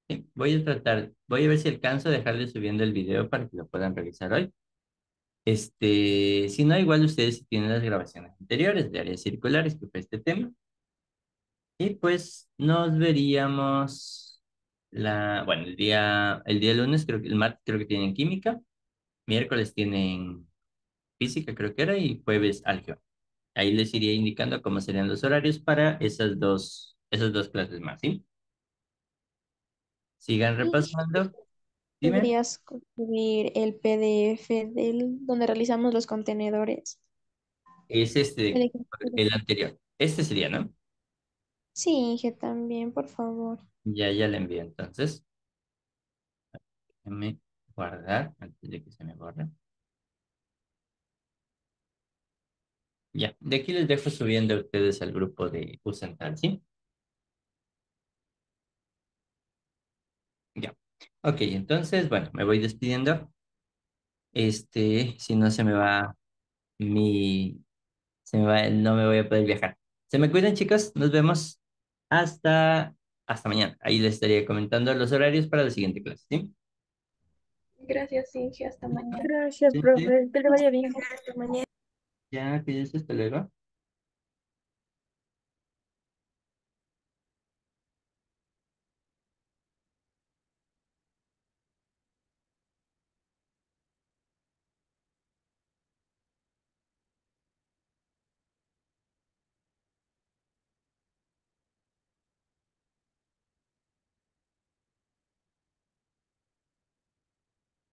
Sí, voy a ver si alcanzo a dejarles subiendo el video para que lo puedan revisar hoy. Si no, igual ustedes si tienen las grabaciones anteriores de áreas circulares, que fue este tema. Y pues nos veríamos bueno, el día lunes, creo que el martes creo que tienen química, miércoles tienen física, creo que era, y jueves álgebra. Ahí les iría indicando cómo serían los horarios para esas dos clases más, ¿sí? Sigan Inge, repasando. Dime. ¿podrías subir el PDF donde realizamos los contenedores? Es El este, ejercicio. el anterior. Este sería, ¿no? Sí, Inge, también, por favor. Ya le envío entonces. Déjenme guardar antes de que se me borre. Ya, de aquí les dejo subiendo a ustedes al grupo de U Central, ¿sí? Ya. Ok, entonces, bueno, me voy despidiendo. Si no mi, no me voy a poder viajar. Se me cuidan, chicos. Nos vemos hasta mañana. Ahí les estaría comentando los horarios para la siguiente clase, ¿sí? Gracias, Inge. Hasta mañana. Gracias, Sí, sí. profe. Que le vaya bien. Hasta mañana. Ya, cuídense, hasta luego.